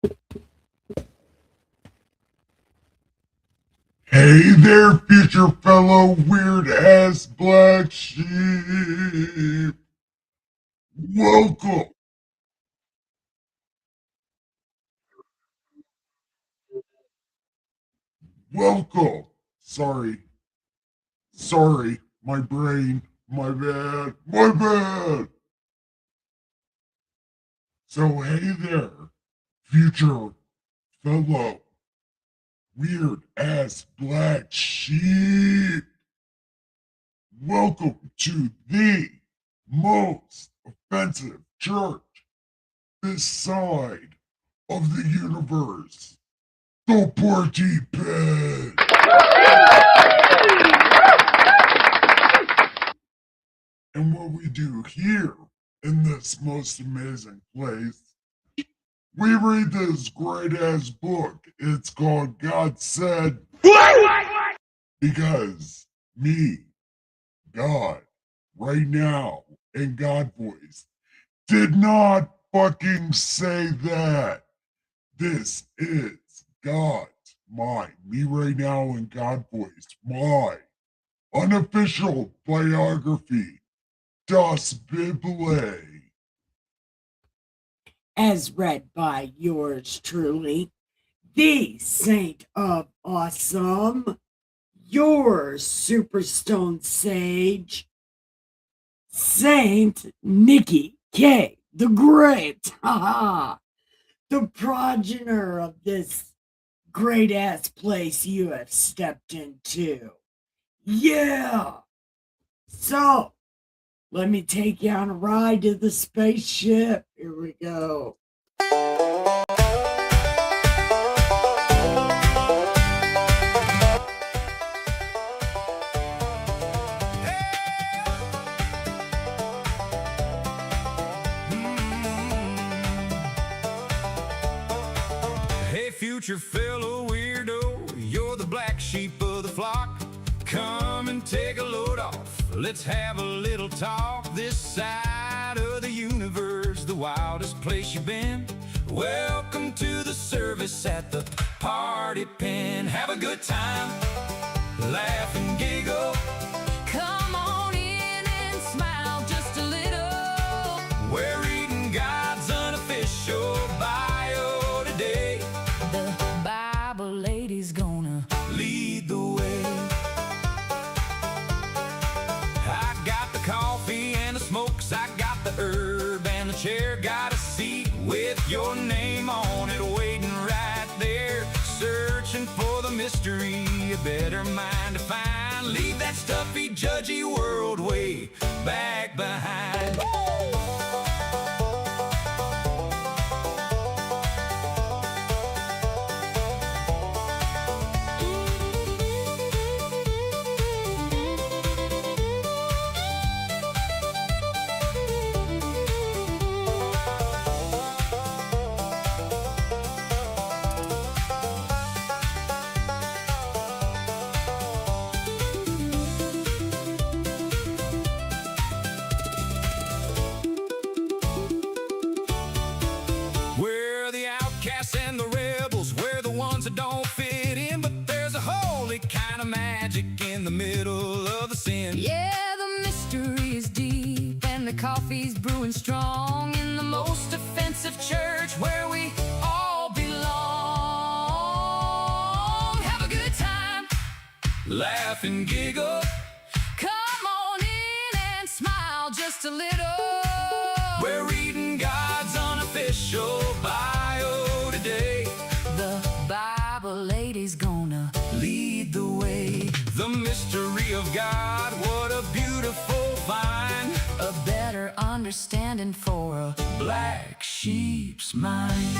Hey there, future fellow weird-ass black sheep. Welcome. Welcome. Sorry. Sorry. My brain. My bad. My bad. So, hey there, future fellow weird-ass black sheep. Welcome to the most offensive church this side of the universe. The Party Pit. And what we do here in this most amazing place, we read this great ass book. It's called God Said. Because me, God, right now, in God voice, did not fucking say that. This is God's mind. Me right now in God voice. My unofficial biography. Das Bible. As read by yours truly, the Saint of Awesome, your Superstone Sage, Saint Nikki K. the Great. The progenitor of this great ass place you have stepped into. Yeah. So, let me take you on a ride to the spaceship. Here we go. Hey, future fellow weirdo, you're the black sheep of the flock. Come and take a load off. Let's have a little talk. This side of the universe, the wildest place you've been. Welcome to the service at the party pen. Have a good time, laugh and giggle. Come on in and smile just a little. We're reading God's unofficial bio today. The Bible lady's gonna lead the way. I got the coffee and the smokes, I got the herb and the chair, got a seat with your name on it, waiting right there, searching for the mystery, a better mind to find. Leave that stuffy, judgy world way back behind. We're the outcasts and the rebels, we're the ones that don't fit in, but there's a holy kind of magic in the middle of the sin. Yeah, the mystery is deep and the coffee's brewing strong in the most offensive church where we all belong. Have a good time, Laugh and giggle. come on in and smile just a little. We're reading God's unofficial bio today. The Bible lady's gonna Lead the way. The mystery of God, what a beautiful find. a better understanding for a Black sheep's mind.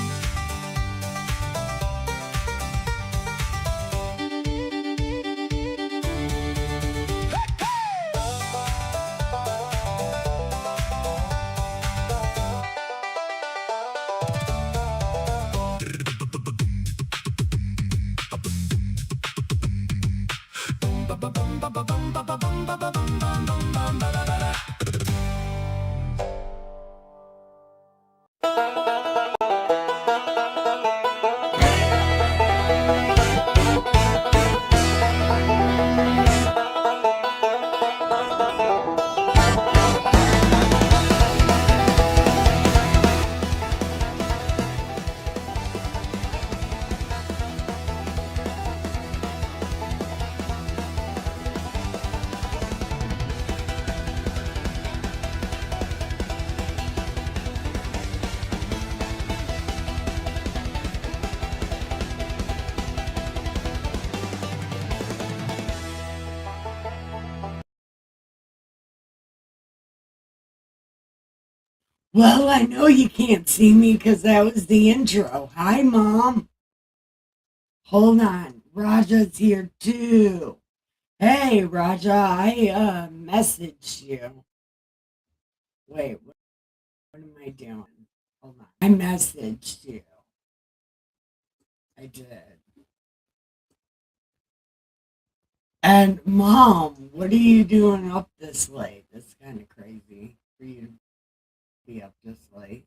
Well, I know you can't see me because that was the intro. Hi, Mom. Hold on. Raja's here too. Hey, Raja, I messaged you. Wait, what am I doing? Hold on. I messaged you. I did. And Mom, what are you doing up this late? That's kind of crazy for you to be up this late.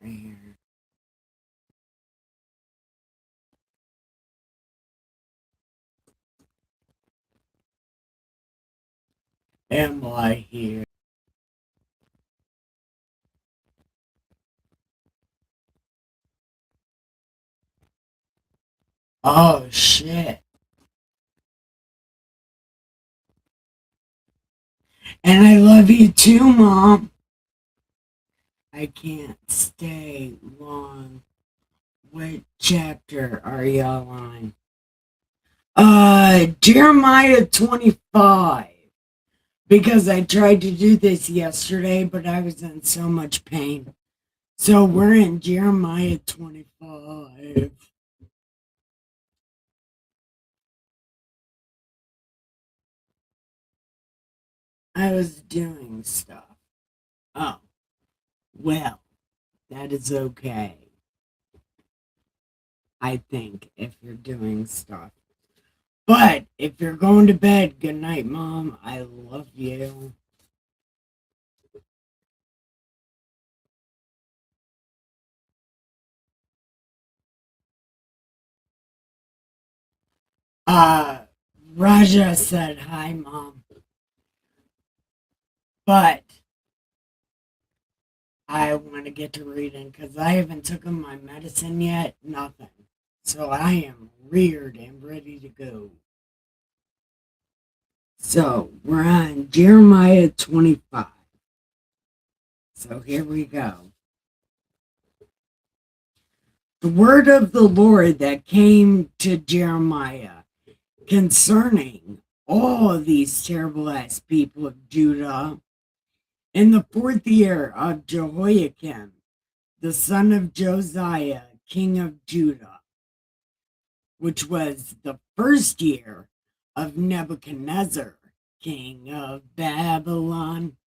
Right here. Am I here? Oh shit. And I love you too, Mom. I can't stay long. What chapter are y'all on? Jeremiah 25. Because I tried to do this yesterday, but I was in so much pain. So we're in Jeremiah 25. I was doing stuff. Oh, well, that is okay. I think if you're doing stuff. But if you're going to bed, good night, Mom. I love you. Uh, Raja said hi, Mom. But I want to get to reading because I haven't taken my medicine yet. Nothing. So I am reared and ready to go. So we're on Jeremiah 25. So here we go. The word of the Lord that came to Jeremiah concerning all these terrible ass people of Judah in the 4th year of Jehoiakim, the son of Josiah, king of Judah, which was the 1st year of Nebuchadnezzar, king of Babylon,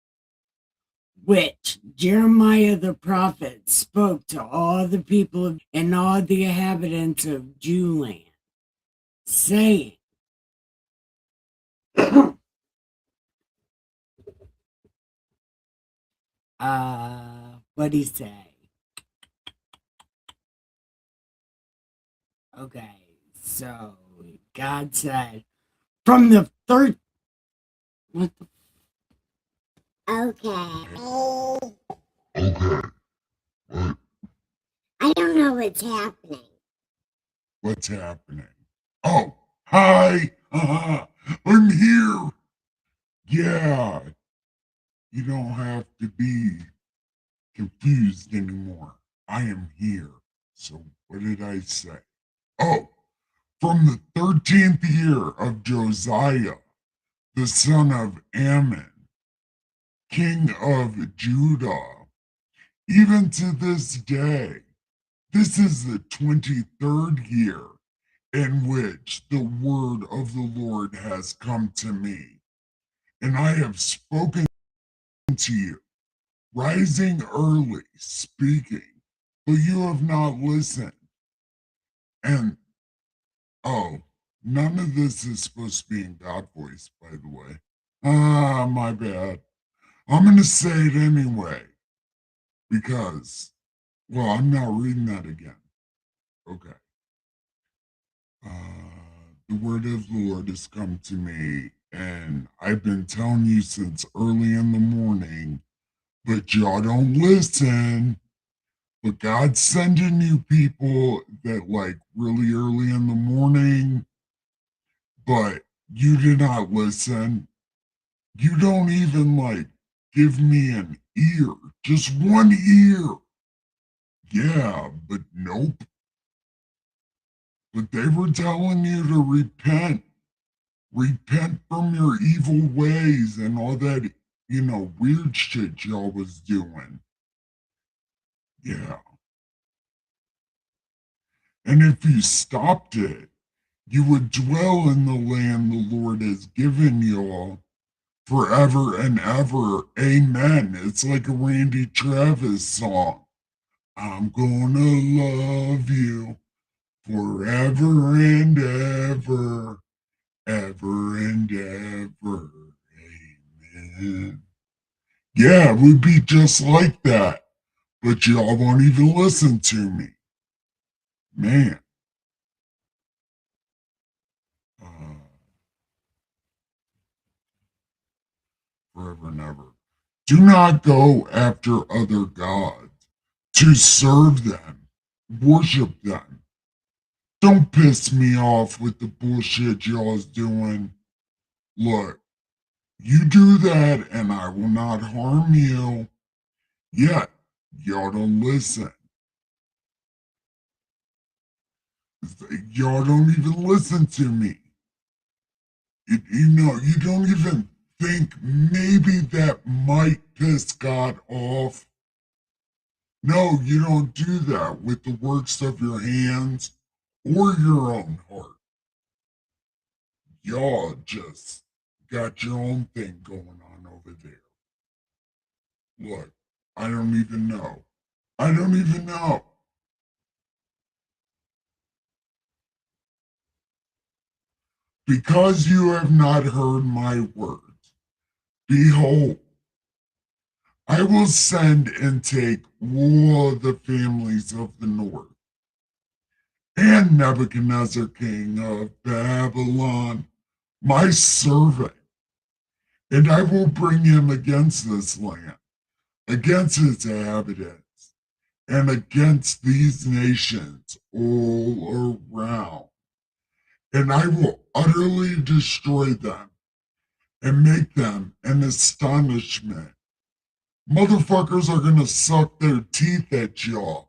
which Jeremiah the prophet spoke to all the people and all the inhabitants of Jewland, saying, what'd he say? Okay, so God said, from the third, what the, Okay. What? I don't know what's happening. What's happening? Oh, hi. I'm here. Yeah. You don't have to be confused anymore. I am here. So what did I say? Oh, from the 13th year of Josiah, the son of Ammon, king of Judah, even to this day, this is the 23rd year in which the word of the Lord has come to me, and I have spoken to you, rising early, speaking, but you have not listened. And oh, none of this is supposed to be in God voice, by the way. Ah, my bad. I'm going to say it anyway because, well, I'm not reading that again. Okay. The word of the Lord has come to me, and I've been telling you since early in the morning, but y'all don't listen. But God's sending you people that like really early in the morning, but you do not listen. You don't even like give me an ear, just one ear. Yeah, but nope. But they were telling you to repent. repent from your evil ways and all that, weird shit y'all was doing. Yeah. And if you stopped it, you would dwell in the land the Lord has given y'all forever and ever. Amen. It's like a Randy Travis song. I'm gonna love you forever and ever, ever and ever. Amen. Yeah, it would be just like that. But y'all won't even listen to me. Man. Uh, Forever and ever. Do not go after other gods to serve them, worship them. Don't piss me off with the bullshit y'all's doing. Look, you do that and I will not harm you. Yet, y'all don't listen. Y'all don't even listen to me. You don't even think maybe that might piss God off. No, you don't do that with the works of your hands or your own heart. Y'all just got your own thing going on over there. Look, I don't even know. I don't even know. Because you have not heard my words, behold, I will send and take all the families of the north and Nebuchadnezzar, king of Babylon, my servant, and I will bring him against this land, against its inhabitants, and against these nations all around. And I will utterly destroy them and make them an astonishment. Motherfuckers are gonna suck their teeth at y'all.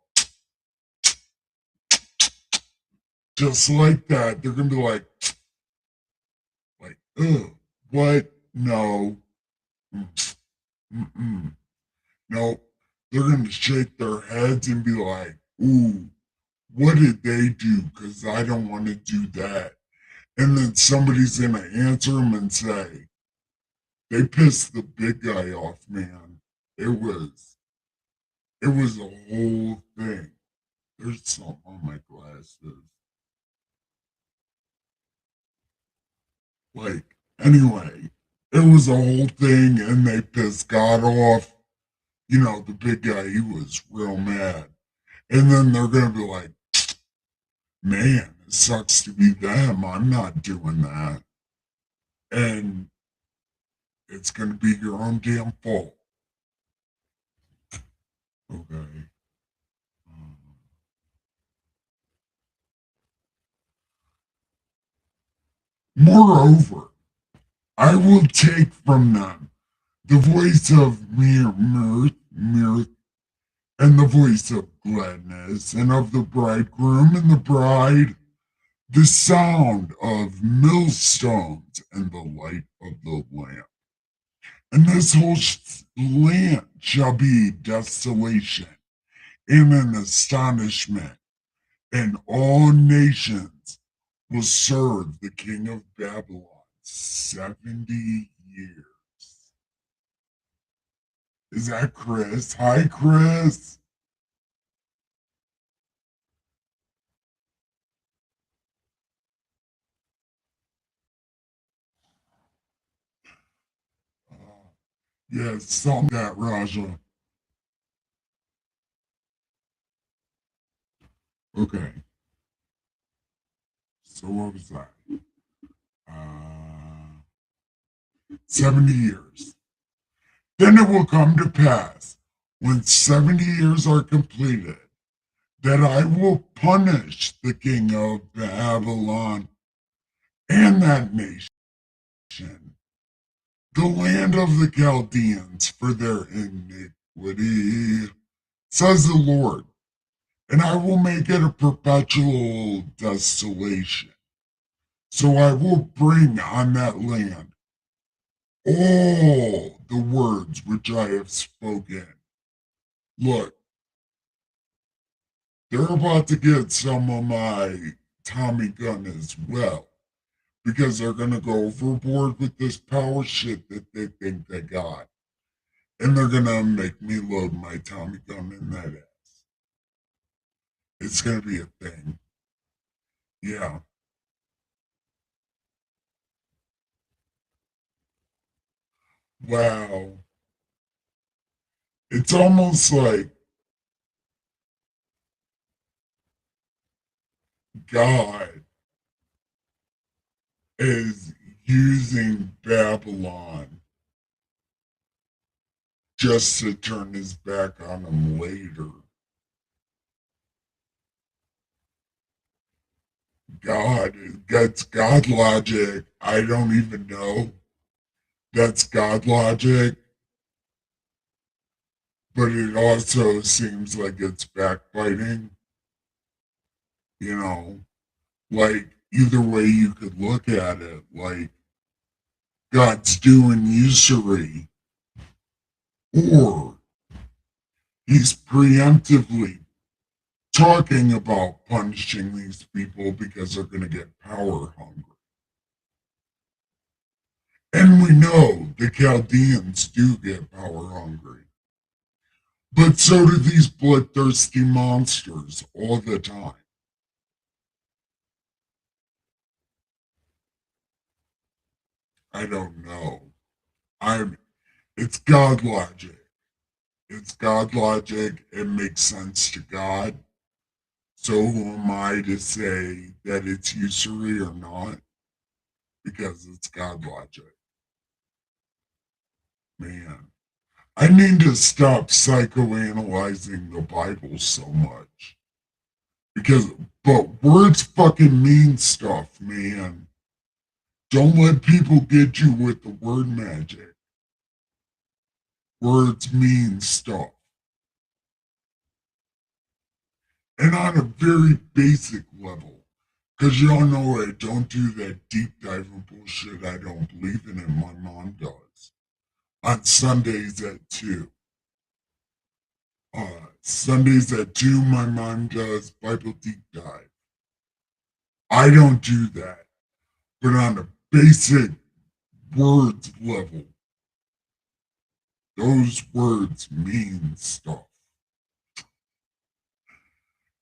Just like that. They're gonna be like, ugh, what? No. Mm-mm. No. They're gonna shake their heads and be like, ooh, what did they do? Because I don't want to do that. And then somebody's gonna answer them and say, they pissed the big guy off, man. It was a whole thing. There's something on my glasses. Like, anyway, it was a whole thing and they pissed God off. The big guy, he was real mad. And then they're going to be like, man, it sucks to be them. I'm not doing that. And it's going to be your own damn fault. Okay. Moreover, I will take from them the voice of mirth, and the voice of gladness, and of the bridegroom and the bride, the sound of millstones and the light of the lamp. And this whole land shall be desolation and an astonishment, and all nations will serve the king of Babylon 70 years. Is that Chris? Hi, Chris. Yeah, something that, Raja. Okay. So what was that? Uh, 70 years. Then it will come to pass, when 70 years are completed, that I will punish the king of Babylon and that nation, the land of the Chaldeans, for their iniquity, says the Lord, and I will make it a perpetual desolation, So I will bring on that land all the words which I have spoken. Look, they're about to get some of my Tommy gun as well because they're going to go overboard with this power shit that they think they got. And they're going to make me load my Tommy gun in that ass. It's going to be a thing. Yeah. Wow. It's almost like God is using Babylon just to turn his back on him later. God, that's God logic. I don't even know. That's God logic. But it also seems like it's backbiting. You know, like either way you could look at it, like God's doing usury, or he's preemptively talking about punishing these people because they're going to get power hungry. And we know the Chaldeans do get power hungry. But so do these bloodthirsty monsters all the time. I don't know. I'm it's God logic. It's God logic. It makes sense to God. So who am I to say that it's usury or not? Because it's God logic. Man. I need to stop psychoanalyzing the Bible so much. Because, but words fucking mean stuff, man. Don't let people get you with the word magic. Words mean stuff. And on a very basic level, because y'all know I don't do that deep diving bullshit I don't believe in, and my mom does. On Sundays at 2. Sundays at 2, my mom does Bible deep dive. I don't do that. But on a basic words level, those words mean stuff.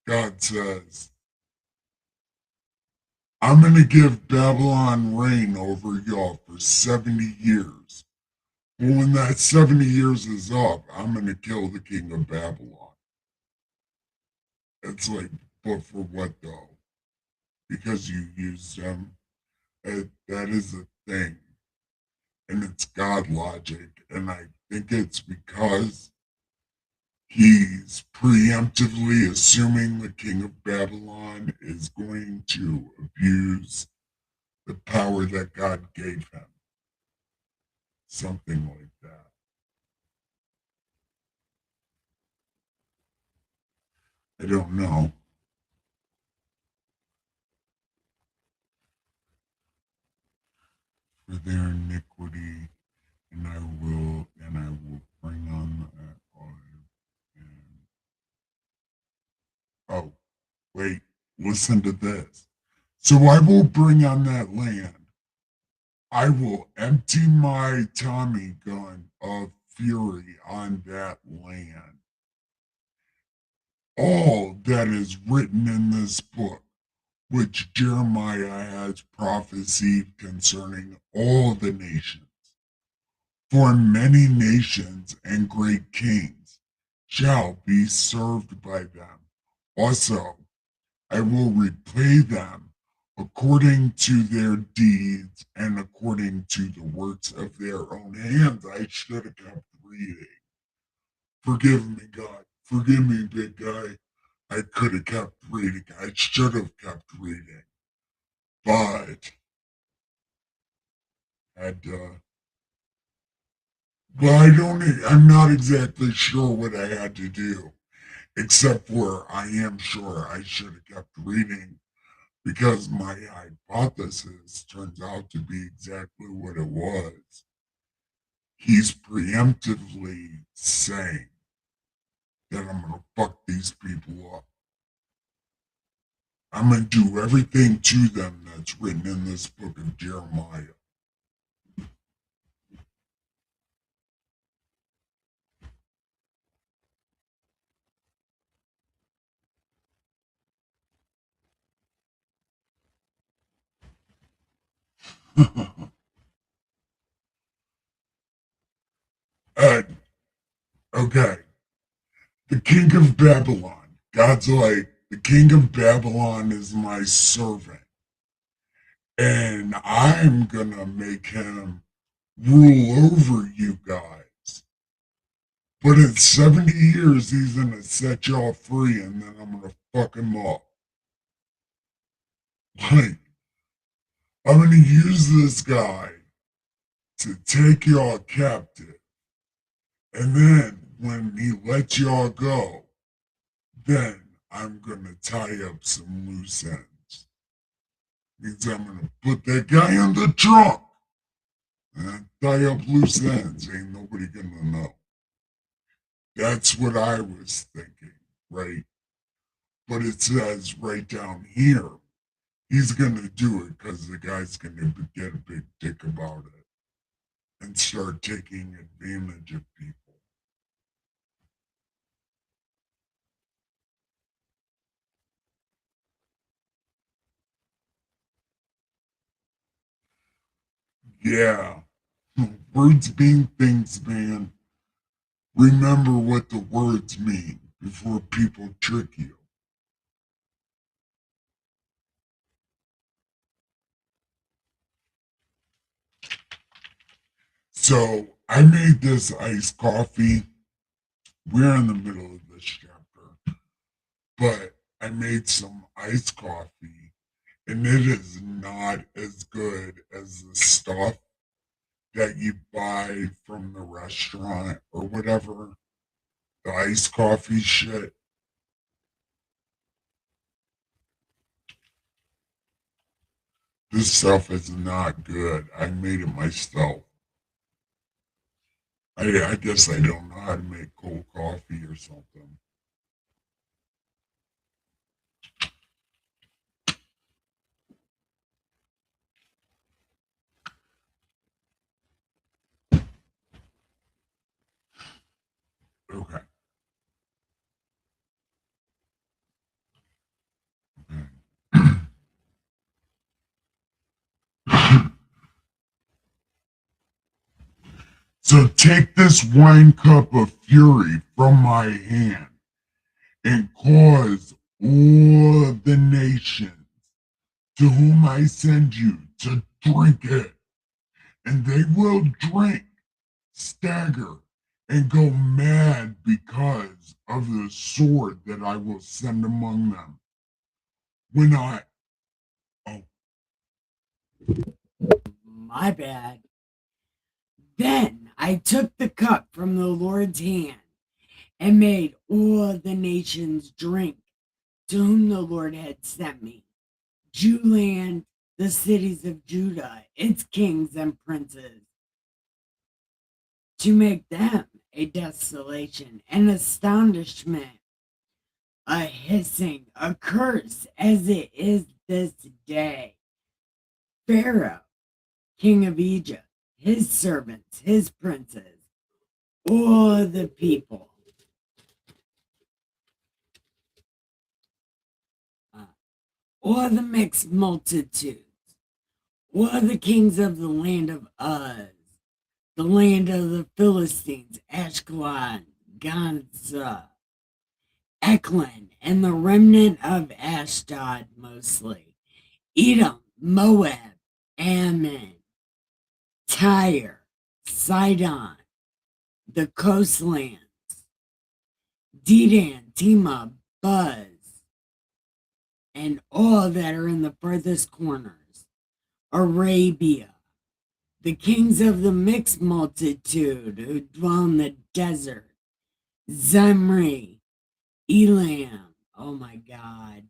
God says, I'm going to give Babylon reign over y'all for 70 years. But when that 70 years is up, I'm going to kill the king of Babylon. It's like, but for what though? Because you used them. That is a thing. And it's God logic. And I think it's because he's preemptively assuming the king of Babylon is going to abuse the power that God gave him. Something like that. I don't know. For their iniquity, and I will bring on and oh, wait, listen to this. So I will bring on that land. I will empty my Tommy gun of fury on that land. All that is written in this book, which Jeremiah has prophesied concerning all the nations. For many nations and great kings shall be served by them. Also, I will repay them according to their deeds and according to the works of their own hands. I should have kept reading. Forgive me, God. Forgive me, big guy. I could have kept reading. I should have kept reading. But had well, I'm not exactly sure what I had to do, except for I am sure I should have kept reading because my hypothesis turns out to be exactly what it was. He's preemptively saying that I'm going to fuck these people up. I'm going to do everything to them that's written in this book of Jeremiah. uh, okay. The king of Babylon. God's like, the king of Babylon is my servant. And I'm going to make him rule over you guys. But in 70 years, he's going to set y'all free and then I'm going to fuck him up. Like, I'm going to use this guy to take y'all captive. And then when he lets y'all go, then I'm going to tie up some loose ends. Means I'm going to put that guy in the trunk and tie up loose ends. Ain't nobody going to know. That's what I was thinking, right? But it says right down here, he's going to do it because the guy's going to get a big dick about it and start taking advantage of people. Yeah, words mean things, man. Remember what the words mean before people trick you. So I made this iced coffee. We're in the middle of this chapter, but I made some iced coffee, and it is not as good as the stuff that you buy from the restaurant or whatever. The iced coffee shit. This stuff is not good. I made it myself. I guess I don't know how to make cold coffee or something. Okay. So take this wine cup of fury from my hand and cause all the nations to whom I send you to drink it, and they will drink, stagger, and go mad because of the sword that I will send among them. When I, oh, My bad. Then I took the cup from the Lord's hand and made all the nations drink to whom the Lord had sent me. Jewland, the cities of Judah, its kings and princes, to make them a desolation, an astonishment, a hissing, a curse, as it is this day. Pharaoh, king of Egypt, his servants, his princes, all the people, all the mixed multitudes, all the kings of the land of Uz, the land of the Philistines, Ashkelon, Gaza, Eklan, and the remnant of Ashdod mostly, Edom, Moab, Ammon, Tyre, Sidon, the coastlands, Dedan, Tema, Buz, and all that are in the furthest corners, Arabia, the kings of the mixed multitude who dwell in the desert, Zimri, Elam, oh my God,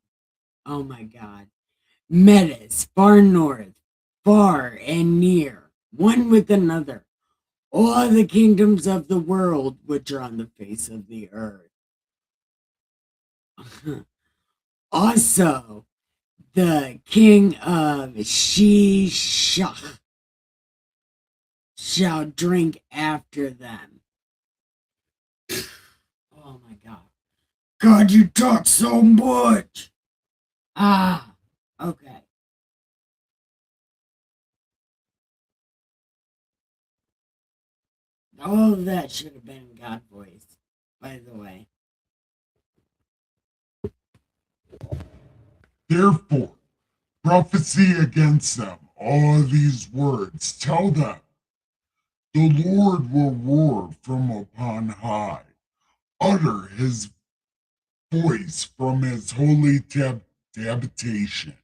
met us far north, far and near, one with another, all the kingdoms of the world which are on the face of the earth. Also, the king of Shishak shall drink after them. Oh my God. God, you talk so much. Ah, okay. All of that should have been God voice, by the way. Therefore, prophesy against them all these words. Tell them, the Lord will roar from upon high, utter his voice from his holy habitation.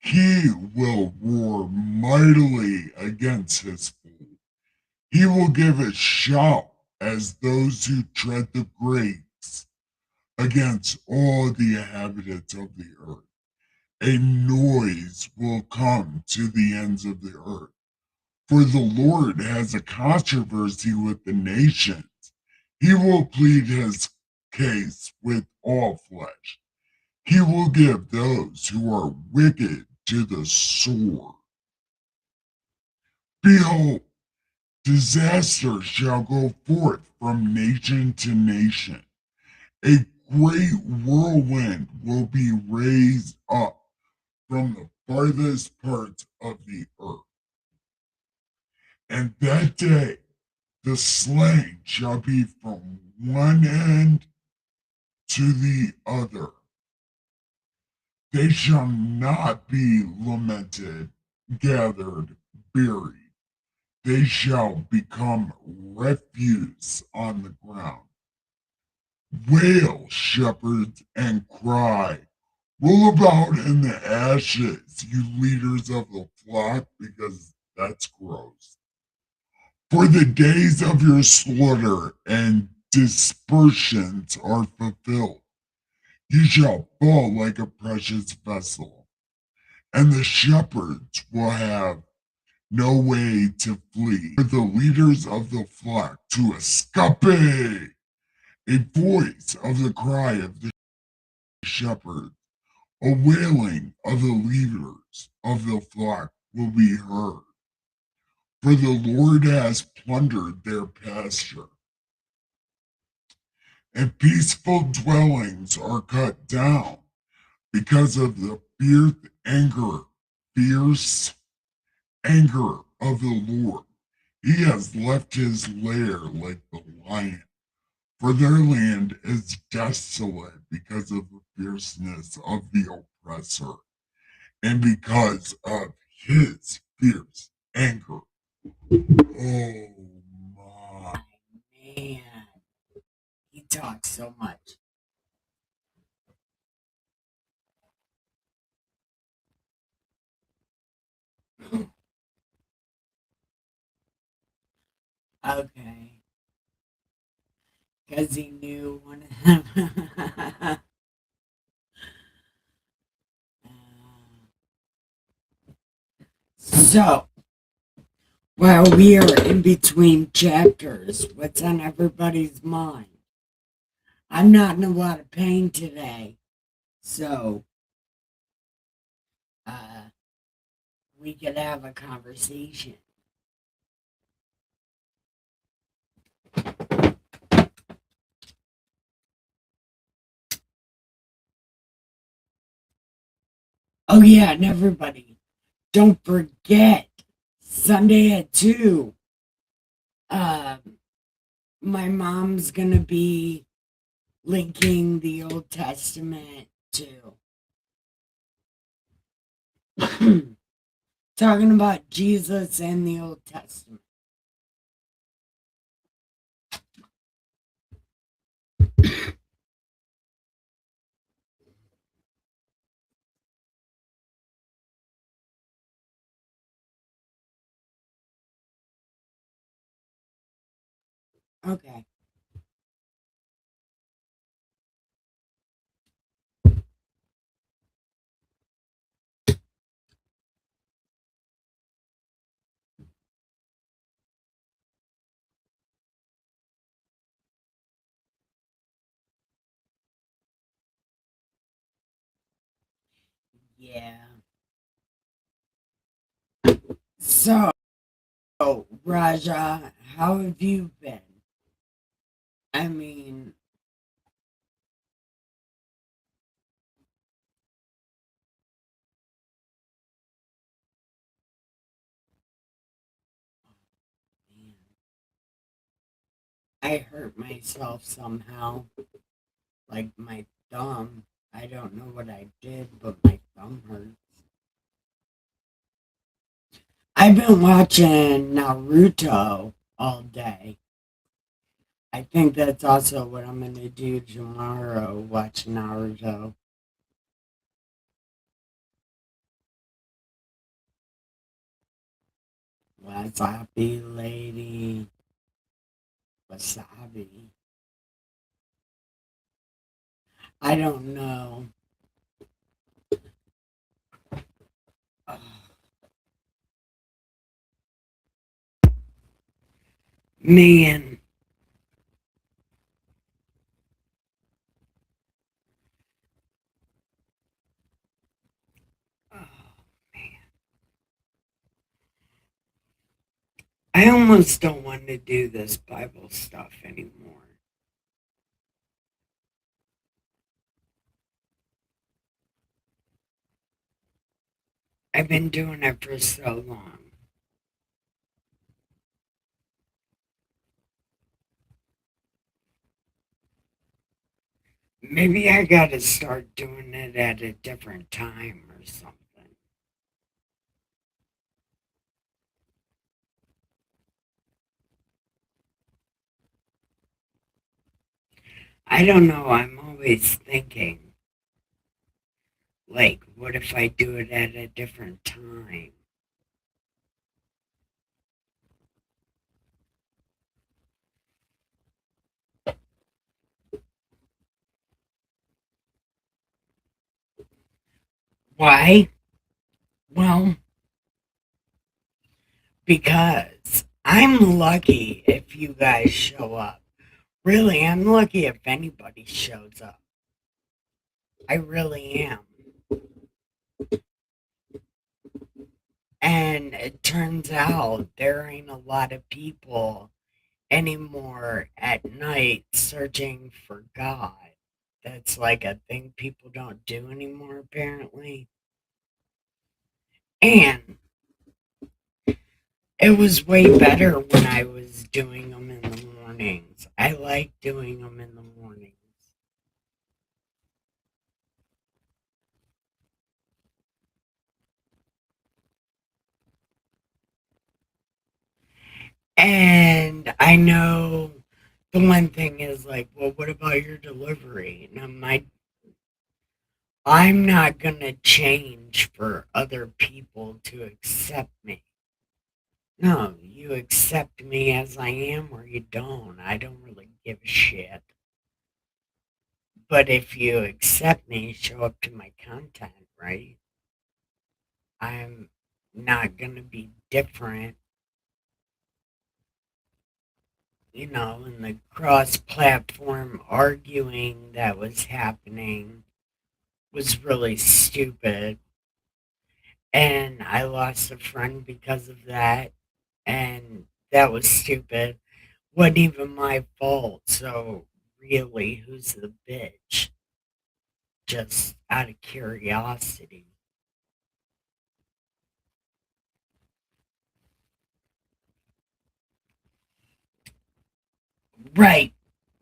He will roar mightily against his foe. He will give a shout as those who tread the grapes against all the inhabitants of the earth. A noise will come to the ends of the earth. For the Lord has a controversy with the nations. He will plead his case with all flesh. He will give those who are wicked to the sword. Behold, disaster shall go forth from nation to nation. A great whirlwind will be raised up from the farthest parts of the earth. And that day the slain shall be from one end to the other. They shall not be lamented, gathered, buried. They shall become refuse on the ground. Wail, shepherds, and cry. Roll about in the ashes, you leaders of the flock, because that's gross. For the days of your slaughter and dispersions are fulfilled. You shall fall like a precious vessel, and the shepherds will have no way to flee. For the leaders of the flock to escape, a voice of the cry of the shepherd, a wailing of the leaders of the flock will be heard. For the Lord has plundered their pasture, and peaceful dwellings are cut down because of the fierce anger of the Lord. He has left his lair like the lion, for their land is desolate because of the fierceness of the oppressor, and because of his fierce anger. Oh my. Man, he talks so much. Okay. Because he knew one of them. So, while we are in between chapters, what's on everybody's mind? I'm not in a lot of pain today, so uh, we could have a conversation. Oh, yeah, and everybody, don't forget Sunday at 2. My mom's going to be linking the Old Testament to talking about Jesus and the Old Testament. Okay. Yeah. So, Raja, how have you been? I mean, man, I hurt myself somehow, like my thumb. I don't know what I did, but my thumb hurts. I've been watching Naruto all day. I think that's also what I'm going to do tomorrow, watch Naruto. Wasabi lady. Wasabi. I don't know. Oh, man. Oh, I almost don't want to do this Bible stuff anymore. I've been doing it for so long. Maybe I got to start doing it at a different time or something. I don't know. I'm always thinking, like, what if I do it at a different time? Why? Well, because I'm lucky if you guys show up. Really, I'm lucky if anybody shows up. I really am. And it turns out there ain't a lot of people anymore at night searching for God. That's like a thing people don't do anymore, apparently. And it was way better when I was doing them in the mornings. I like doing them in the mornings. And I know the one thing is like, well, what about your delivery? Now, I'm not gonna change for other people to accept me. No, you accept me as I am or you don't. I don't really give a shit. But if you accept me, show up to my content, right? I'm not gonna be different, in the cross platform arguing that was happening was really stupid. And I lost a friend because of that. And that was stupid. Wasn't even my fault. So, really, who's the bitch? Just out of curiosity. Right,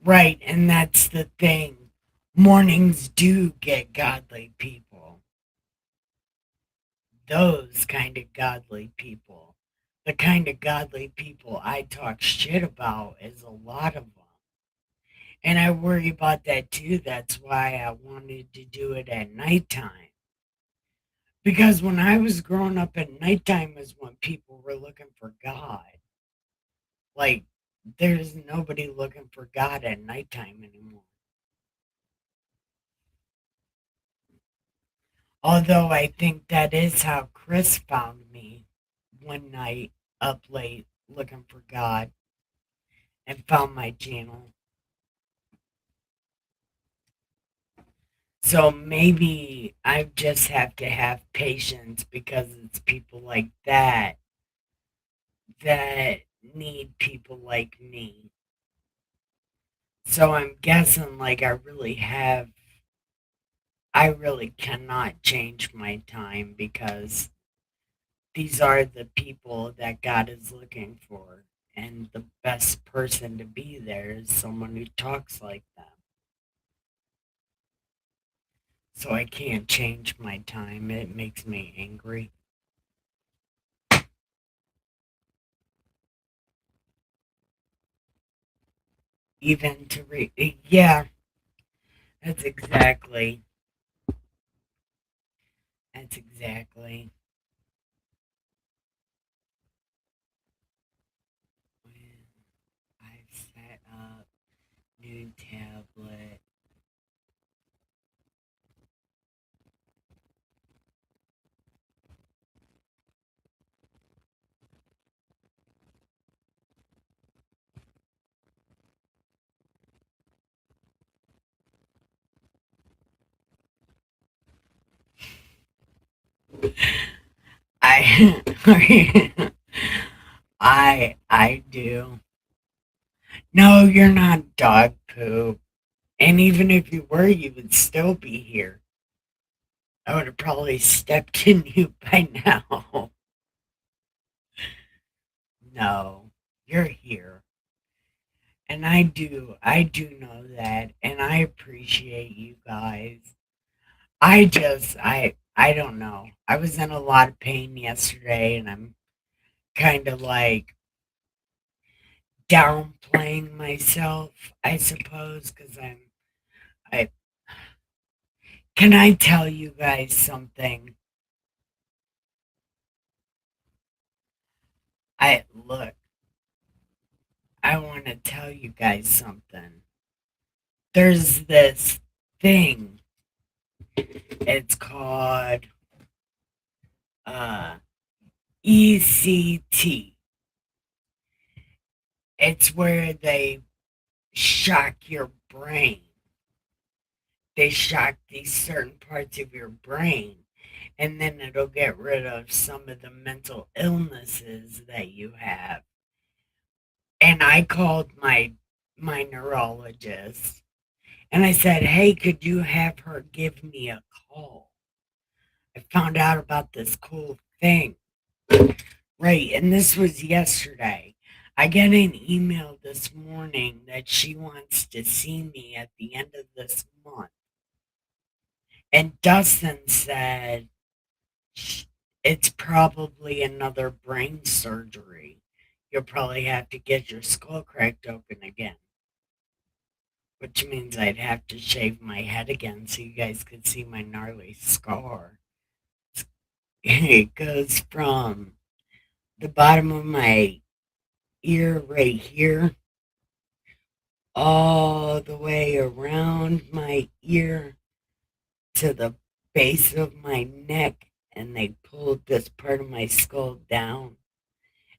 right. And that's the thing. Mornings do get godly people. Those kind of godly people. The kind of godly people I talk shit about is a lot of them. And I worry about that too. That's why I wanted to do it at nighttime. Because when I was growing up at nighttime is when people were looking for God. Like, there's nobody looking for God at nighttime anymore. Although I think that is how Chris found me one night up late looking for God and found my channel. So maybe I just have to have patience because it's people like that need people like me. So I'm guessing like I really cannot change my time because these are the people that God is looking for. And the best person to be there is someone who talks like them. So I can't change my time. It makes me angry. Even to read. Yeah, that's exactly. That's exactly when I've set up new tablet. I I do. No, you're not dog poop. And even if you were, you would still be here. I would have probably stepped in you by now. No, you're here. And I do know that. And I appreciate you guys. I don't know. I was in a lot of pain yesterday and I'm kind of like downplaying myself, I suppose, because I, can I tell you guys something? Look, I want to tell you guys something. There's this thing. It's called uh, ECT. It's where they shock your brain. They shock these certain parts of your brain, and then it'll get rid of some of the mental illnesses that you have. And I called my neurologist and I said, "Hey, could you have her give me a call? I found out about this cool thing." Right, and this was yesterday. I get an email this morning that she wants to see me at the end of this month. And Dustin said it's probably another brain surgery. You'll probably have to get your skull cracked open again, which means I'd have to shave my head again so you guys could see my gnarly scar. It goes from the bottom of my ear right here all the way around my ear to the base of my neck, and they pulled this part of my skull down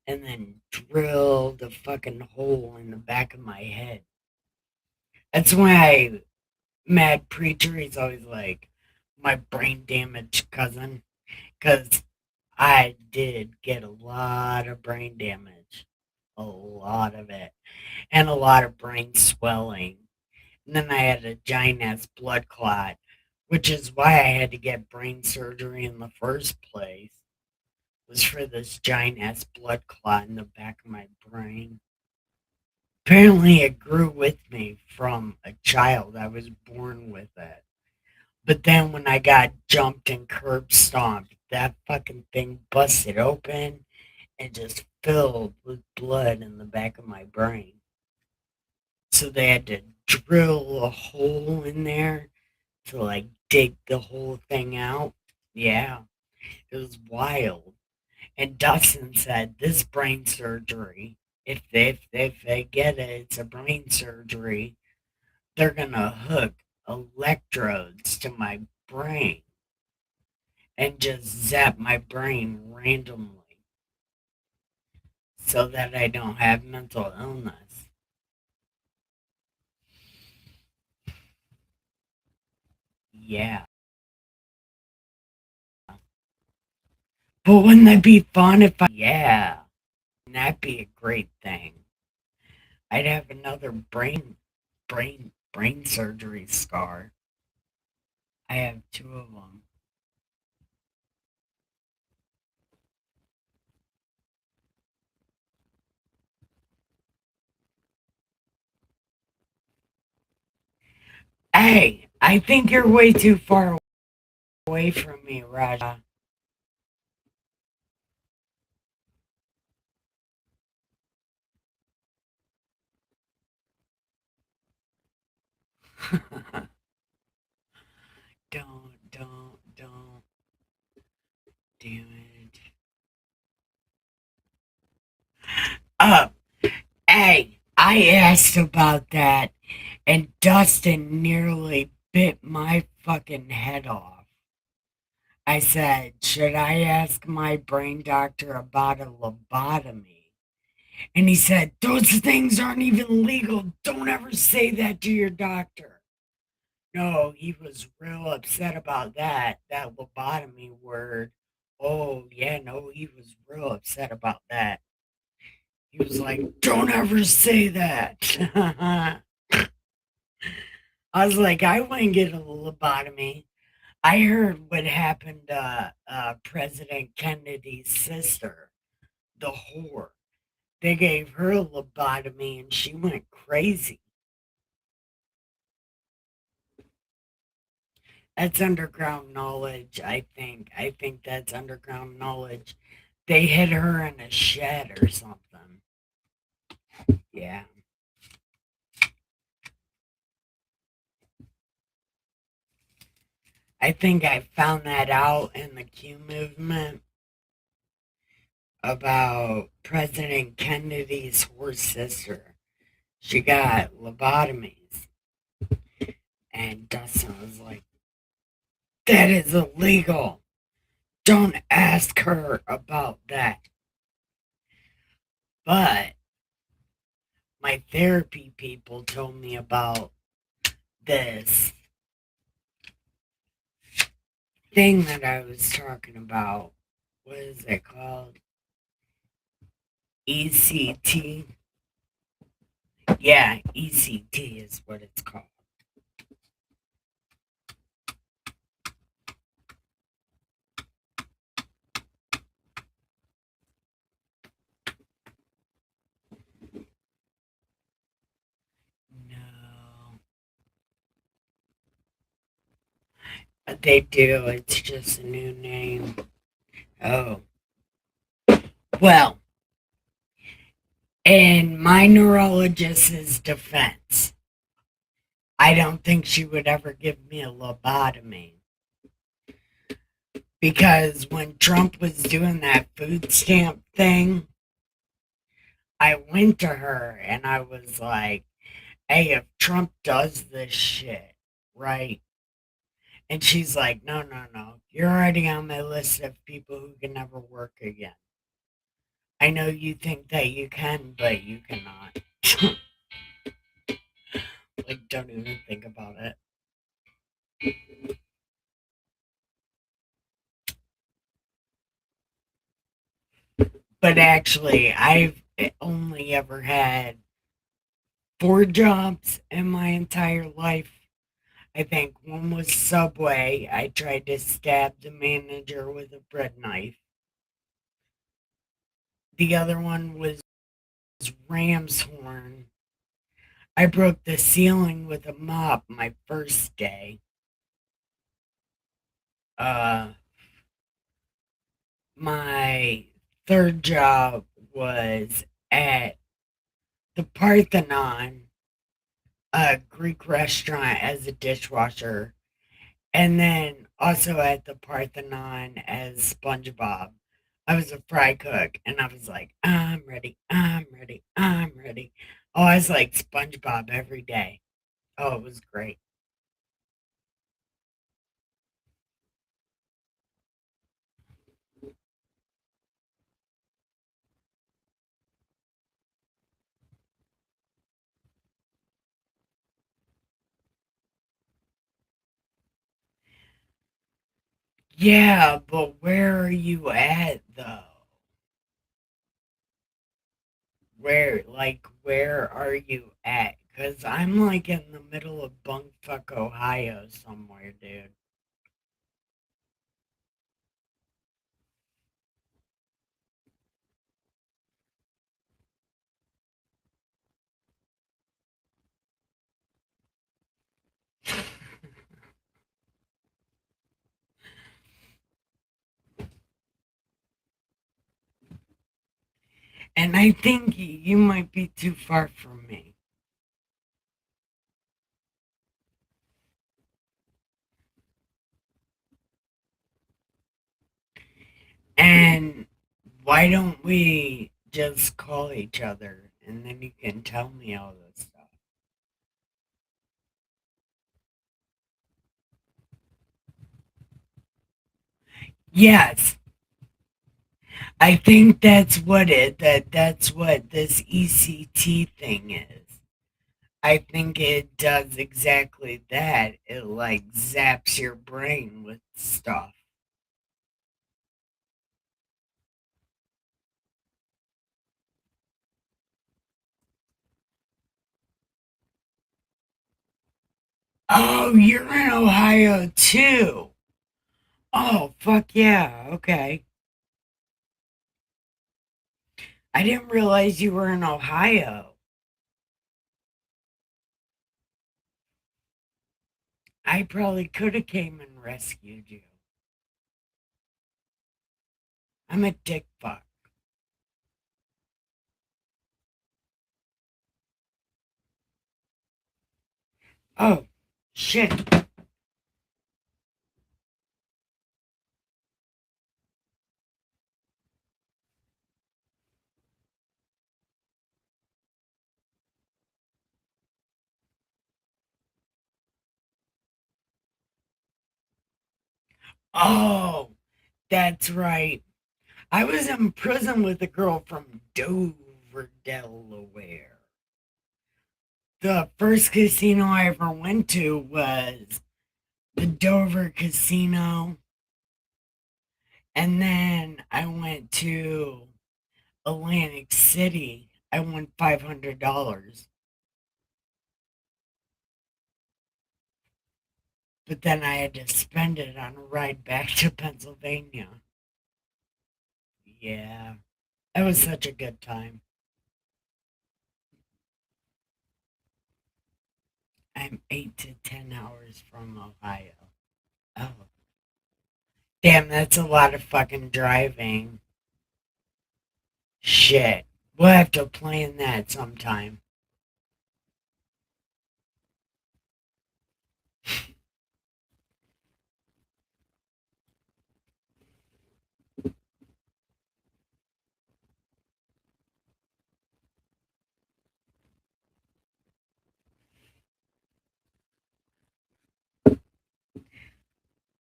and then drilled a fucking hole in the back of my head. That's why Mad Preacher is always like my brain damaged cousin, because I did get a lot of brain damage, a lot of it, and a lot of brain swelling. And then I had a giant ass blood clot, which is why I had to get brain surgery in the first place. Was for this giant ass blood clot in the back of my brain. Apparently, it grew with me from a child. I was born with it. But then when I got jumped and curb stomped, that fucking thing busted open and just filled with blood in the back of my brain. So they had to drill a hole in there to like dig the whole thing out. Yeah, it was wild. And Dustin said this brain surgery, if they get it, it's a brain surgery. They're gonna hook electrodes to my brain and just zap my brain randomly so that I don't have mental illness. Yeah. But wouldn't that be fun if I, yeah, that'd be a great thing. I'd have another brain surgery scar. I have two of them. Hey, I think you're way too far away from me, Raja. Don't, damn it. Uh, hey, I asked about that, and Dustin nearly bit my fucking head off. I said, should I ask my brain doctor about a lobotomy? And he said, those things aren't even legal. Don't ever say that to your doctor. No, he was real upset about that lobotomy word. Oh, yeah, no, he was real upset about that. He was like, don't ever say that. I was like, I wouldn't get a lobotomy. I heard what happened to President Kennedy's sister, the whore. They gave her a lobotomy and she went crazy. That's underground knowledge, I think. I think that's underground knowledge. They hid her in a shed or something. Yeah. I think I found that out in the Q movement about President Kennedy's horse sister. She got lobotomies. And Dustin was like, that is illegal. Don't ask her about that. But my therapy people told me about this thing that I was talking about. What is it called? ECT? Yeah, ECT is what it's called. No. They do. It's just a new name. Oh. Well, in my neurologist's defense, I don't think she would ever give me a lobotomy. Because when Trump was doing that food stamp thing, I went to her and I was like, hey, if Trump does this shit, right? And she's like, no, no, no. You're already on my list of people who can never work again. I know you think that you can, but you cannot. Like, don't even think about it. But actually, I've only ever had 4 jobs in my entire life. I think one was Subway. I tried to stab the manager with a bread knife. The other one was Ramshorn. I broke the ceiling with a mop my first day. Uh, my third job was at the Parthenon, a Greek restaurant, as a dishwasher, and then also at the Parthenon as SpongeBob. I was a fry cook, and I was like, I'm ready, I'm ready, I'm ready. Oh, I was like SpongeBob every day. Oh, it was great. Yeah, but where are you at though? Where are you at? Because I'm like in the middle of Bunkfuck, Ohio somewhere, dude. And I think you might be too far from me. And why don't we just call each other and then you can tell me all this stuff? Yes, I think that's what this ECT thing is. I think it does exactly that. It like zaps your brain with stuff. Oh, you're in Ohio too. Oh, fuck yeah. Okay. I didn't realize you were in Ohio. I probably could have came and rescued you. I'm a dick fuck. Oh, shit. Oh, that's right. I was in prison with a girl from Dover, Delaware. The first casino I ever went to was the Dover Casino. And then I went to Atlantic City. I won $500. But then I had to spend it on a ride back to Pennsylvania. Yeah, that was such a good time. I'm 8 to 10 hours from Ohio. Oh, damn, that's a lot of fucking driving. Shit. We'll have to plan that sometime.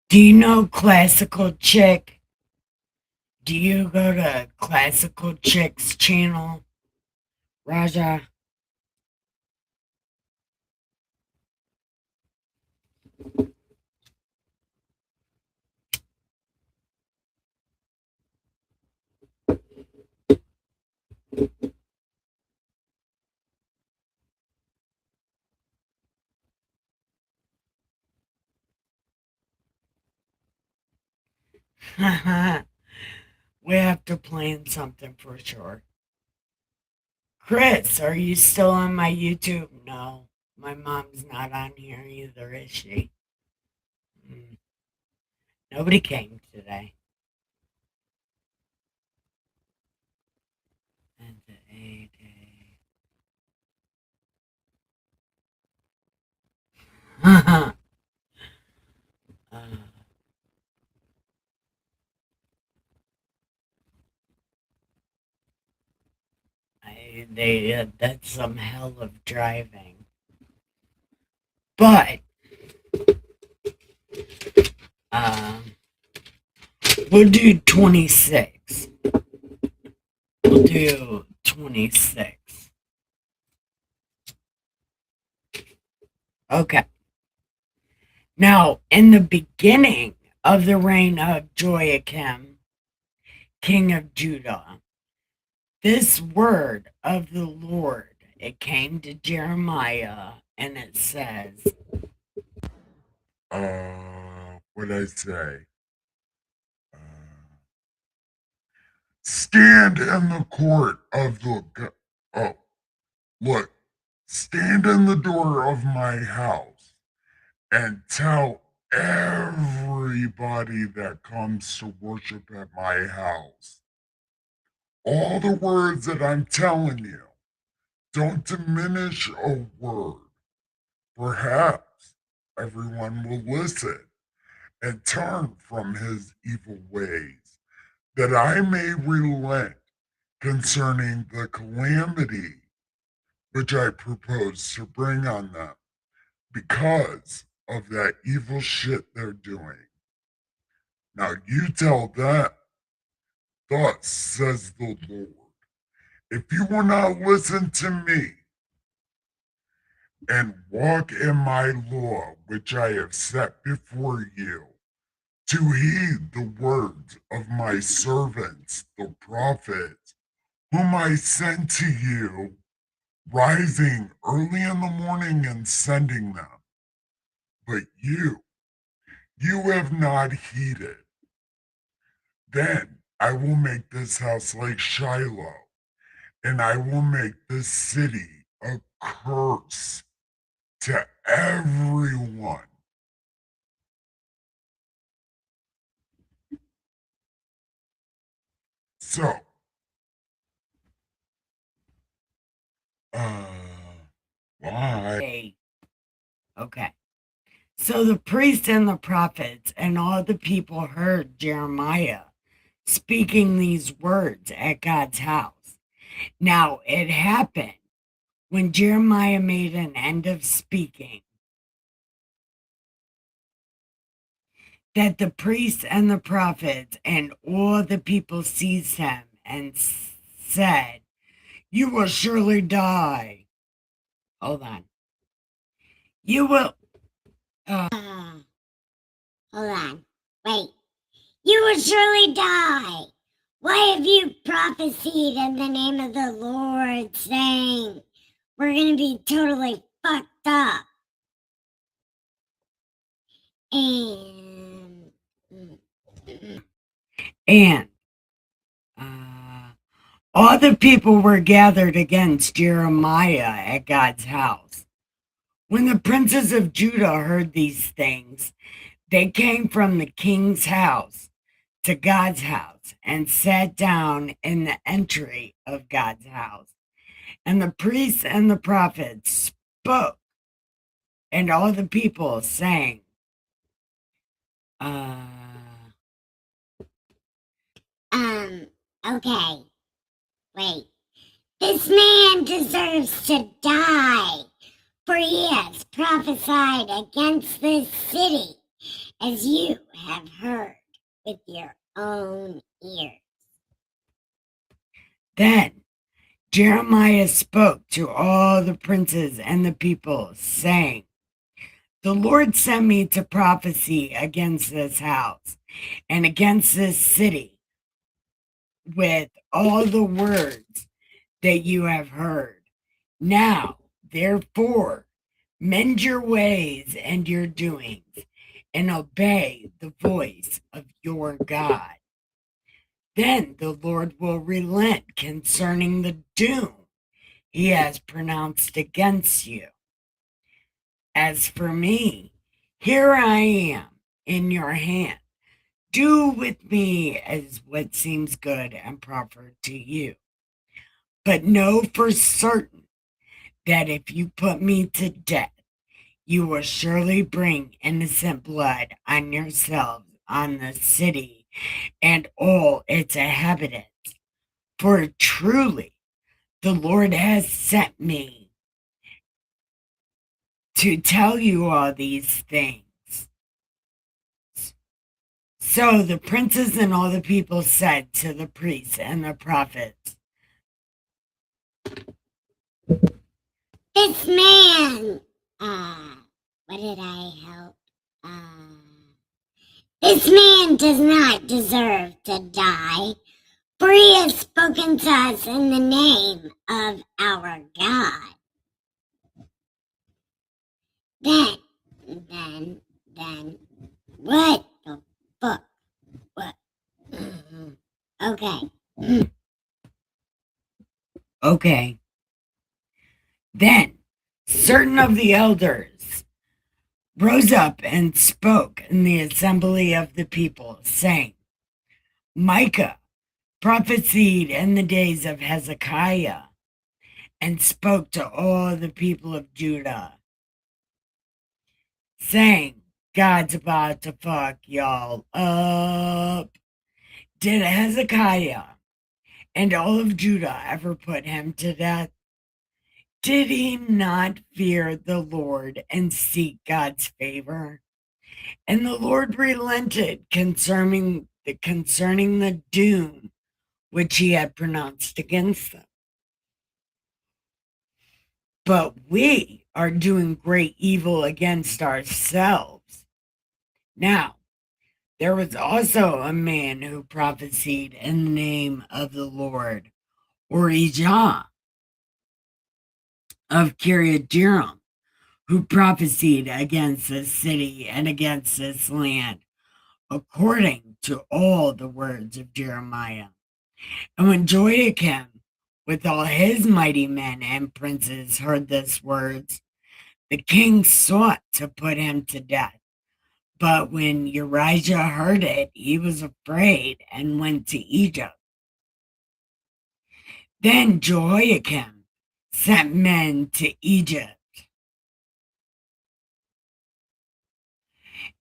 Do you know Classical Chick? Do you go to Classical Chick's channel, Raja? We have to plan something for sure. Chris, are you still on my YouTube? No, my mom's not on here either, is she? Mm, nobody came today. And the A-Day. uh, that's some hell of driving. But um, we'll do 26. We'll do 26. Okay. Now, in the beginning of the reign of Joachim, king of Judah. This word of the Lord, it came to Jeremiah, and it says, What'd I say? Stand in the court of the, oh, look, stand in the door of my house and tell everybody that comes to worship at my house all the words that I'm telling you. Don't diminish a word. Perhaps everyone will listen and turn from his evil ways, that I may relent concerning the calamity which I propose to bring on them because of that evil shit they're doing. Now you tell them, thus says the Lord, if you will not listen to me and walk in my law which I have set before you, to heed the words of my servants, the prophets, whom I sent to you, rising early in the morning and sending them. But you have not heeded. Then I will make this house like Shiloh, and I will make this city a curse to everyone. So, uh, why? "Hey, okay." So the priests and the prophets and all the people heard Jeremiah speaking these words at God's house. Now it happened when Jeremiah made an end of speaking that the priests and the prophets and all the people seized him and said, "You will surely die." Hold on. You will. Hold on. Wait. You will surely die. Why have you prophesied in the name of the Lord, saying we're going to be totally fucked up? And all the people were gathered against Jeremiah at God's house. When the princes of Judah heard these things, they came from the king's house to God's house and sat down in the entry of God's house. And the priests and the prophets spoke, and all the people sang, Okay. Wait. This man deserves to die, for he has prophesied against this city, as you have heard with your own ears. Then Jeremiah spoke to all the princes and the people, saying, "The Lord sent me to prophesy against this house and against this city with all the words that you have heard. Now, therefore, mend your ways and your doings, and obey the voice of your God. Then the Lord will relent concerning the doom he has pronounced against you. As for me, here I am in your hand. Do with me as what seems good and proper to you. But know for certain that if you put me to death, you will surely bring innocent blood on yourselves, on the city, and all its inhabitants. For truly, the Lord has sent me to tell you all these things." So the princes and all the people said to the priests and the prophets, This man, what did I help? This man does not deserve to die, for he has spoken to us in the name of our God. Then, what the fuck? What? Okay. Okay. Then certain of the elders rose up and spoke in the assembly of the people, saying, Micah prophesied in the days of Hezekiah and spoke to all the people of Judah, saying, God's about to fuck y'all up. Did Hezekiah and all of Judah ever put him to death? Did he not fear the Lord and seek God's favor? And the Lord relented concerning the doom which he had pronounced against them. But we are doing great evil against ourselves. Now, there was also a man who prophesied in the name of the Lord, Orijah of Kiriath-Jearim, who prophesied against this city and against this land, according to all the words of Jeremiah. And when Joachim, with all his mighty men and princes, heard these words, the king sought to put him to death. But when Urijah heard it, he was afraid and went to Egypt. Then Jehoiakim sent men to Egypt,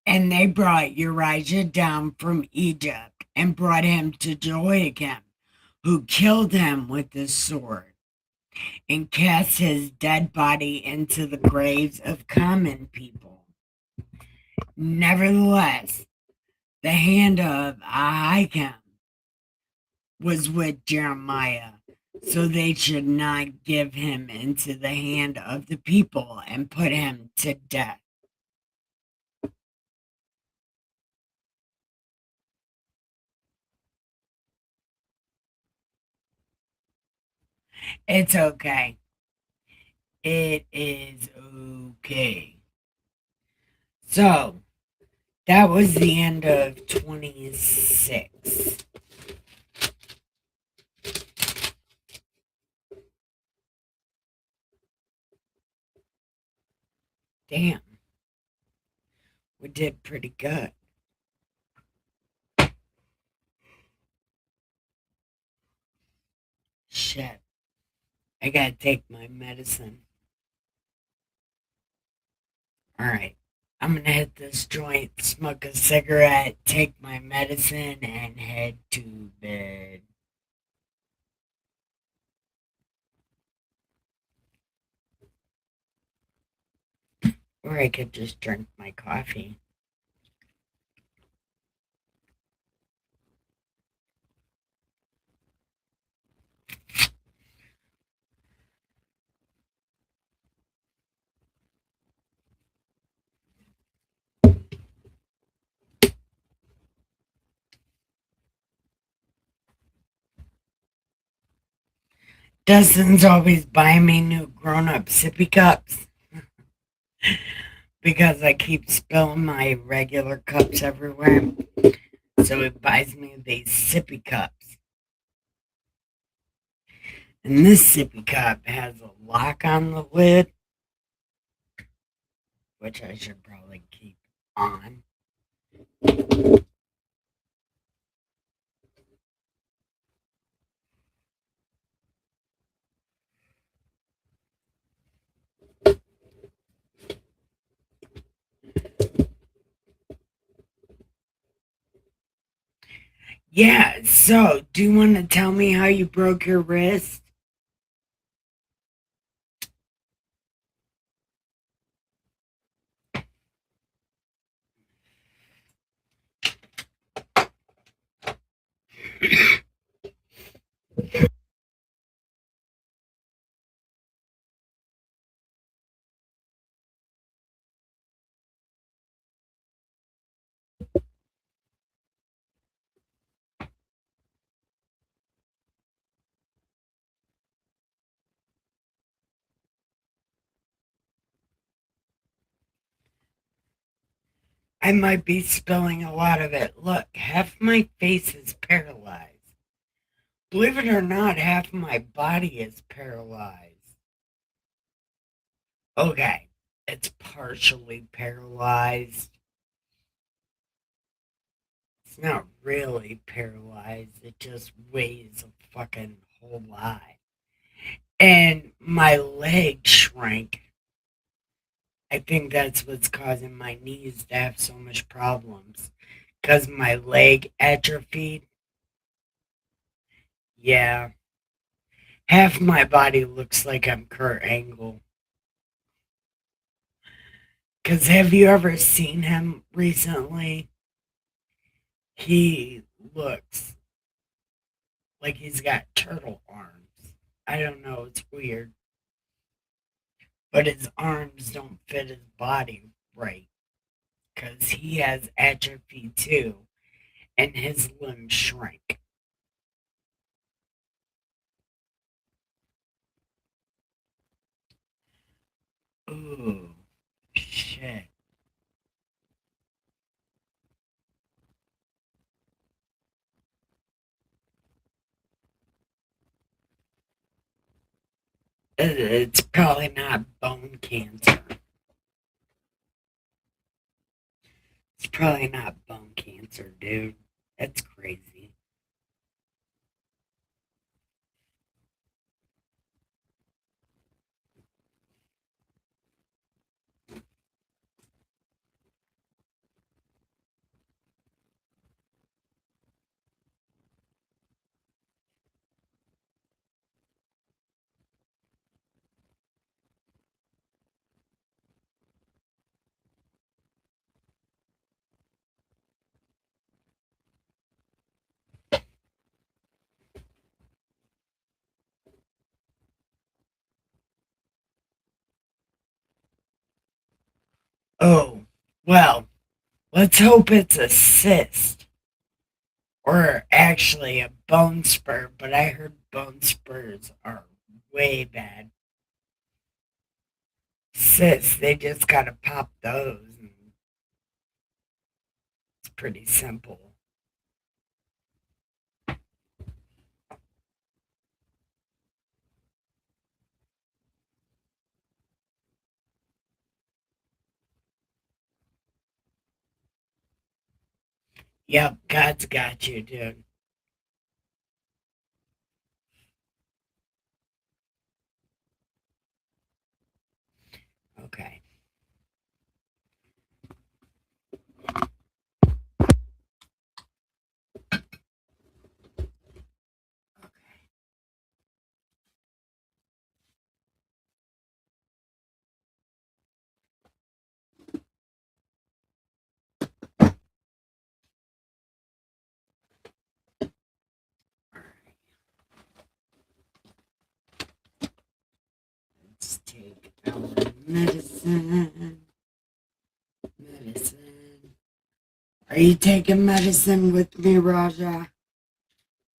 and they brought Urijah down from Egypt and brought him to Jehoiakim, who killed him with the sword and cast his dead body into the graves of common people. Nevertheless, the hand of Ahikam was with Jeremiah, so they should not give him into the hand of the people and put him to death. It's okay. It is okay. So, that was the end of 26. Damn. We did pretty good. Shit. I gotta take my medicine. Alright. I'm gonna hit this joint, smoke a cigarette, take my medicine, and head to bed. Or I could just drink my coffee. Dustin's always buying me new grown-up sippy cups because I keep spilling my regular cups everywhere. So he buys me these sippy cups. And this sippy cup has a lock on the lid, which I should probably keep on. Yeah, so do you want to tell me how you broke your wrist? I might be spilling a lot of it. Look, half my face is paralyzed. Believe it or not, half my body is paralyzed. Okay, it's partially paralyzed. It's not really paralyzed, it just weighs a fucking whole lot. And my leg shrank. I think that's what's causing my knees to have so much problems. Because my leg atrophied. Yeah. Half my body looks like I'm Kurt Angle. Because have you ever seen him recently? He looks like he's got turtle arms. I don't know, it's weird. But his arms don't fit his body right. Because he has atrophy too. And his limbs shrink. Ooh, shit. It's probably not bone cancer. It's probably not bone cancer, dude. That's crazy. Oh, well, let's hope it's a cyst. Or actually a bone spur, but I heard bone spurs are way bad. Cysts, they just gotta pop those. And it's pretty simple. Yep, God's got you, dude. Okay. Let's take our medicine. Medicine. Are you taking medicine with me, Raja?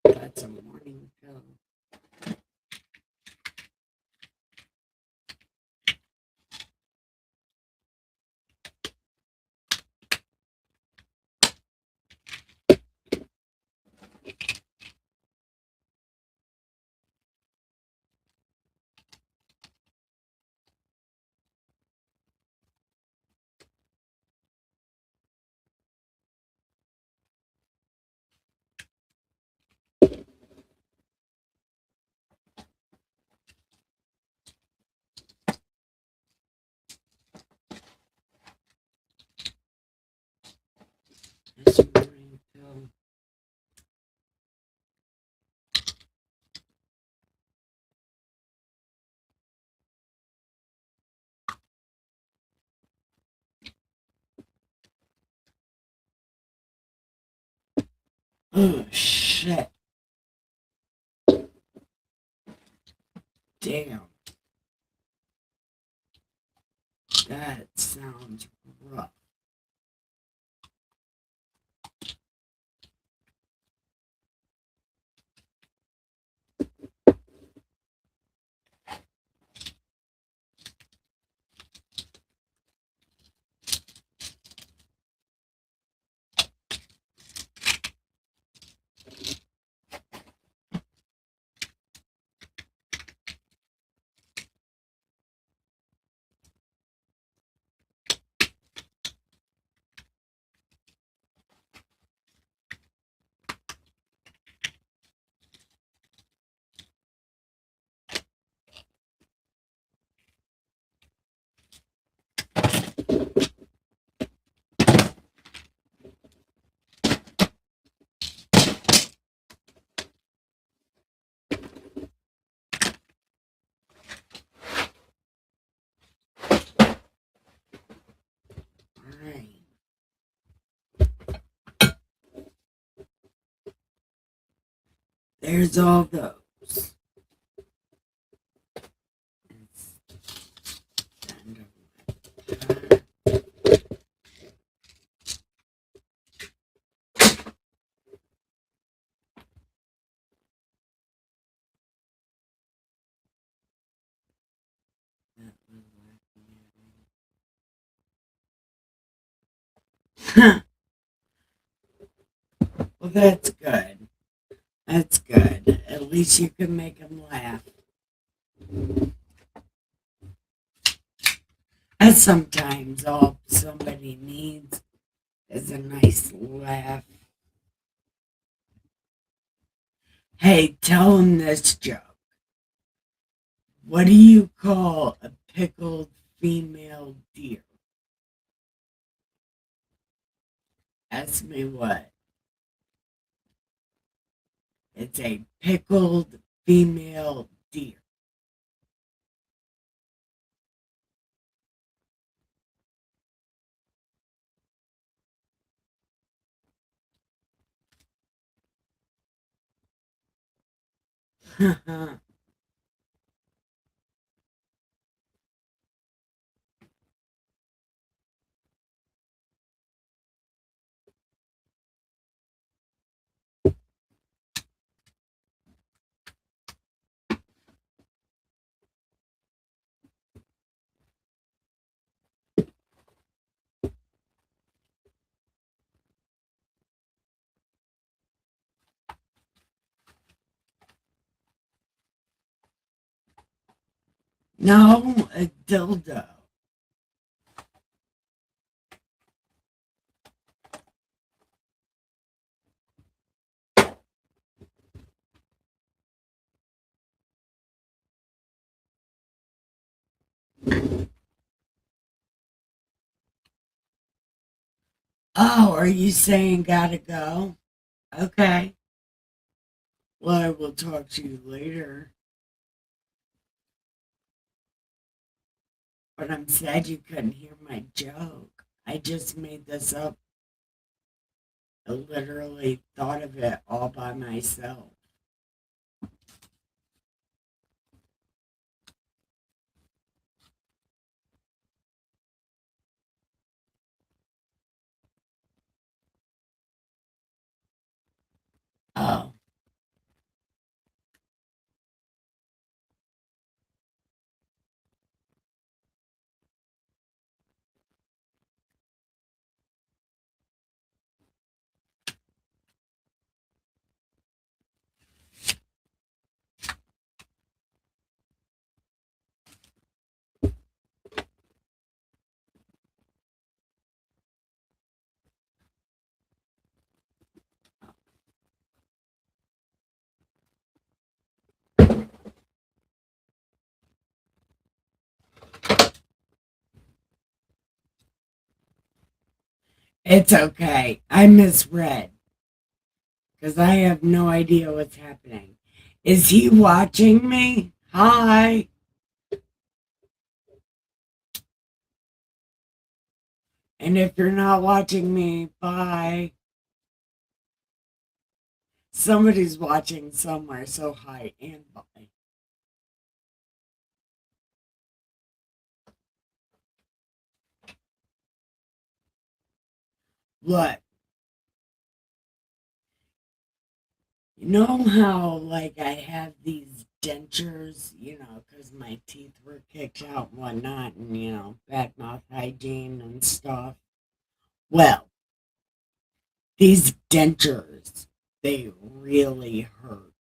That's a morning pill. That's a morning pill. Oh, shit. Damn. That sounds rough. Alright. There's all those. Well, that's good. That's good. At least you can make them laugh. And sometimes all somebody needs is a nice laugh. Hey, tell them this joke. What do you call a pickled female deer? Ask me what. It's a pickled female deer. No, a dildo. Oh, are you saying gotta go? Okay. Well, I will talk to you later. But I'm sad you couldn't hear my joke. I just made this up. I literally thought of it all by myself. Oh. It's okay. I misread because I have no idea what's happening. Is he watching me? Hi. And if you're not watching me, bye. Somebody's watching somewhere, so hi and bye. Look, you know how, like, I have these dentures, because my teeth were kicked out and whatnot, and, bad mouth hygiene and stuff? Well, these dentures, they really hurt.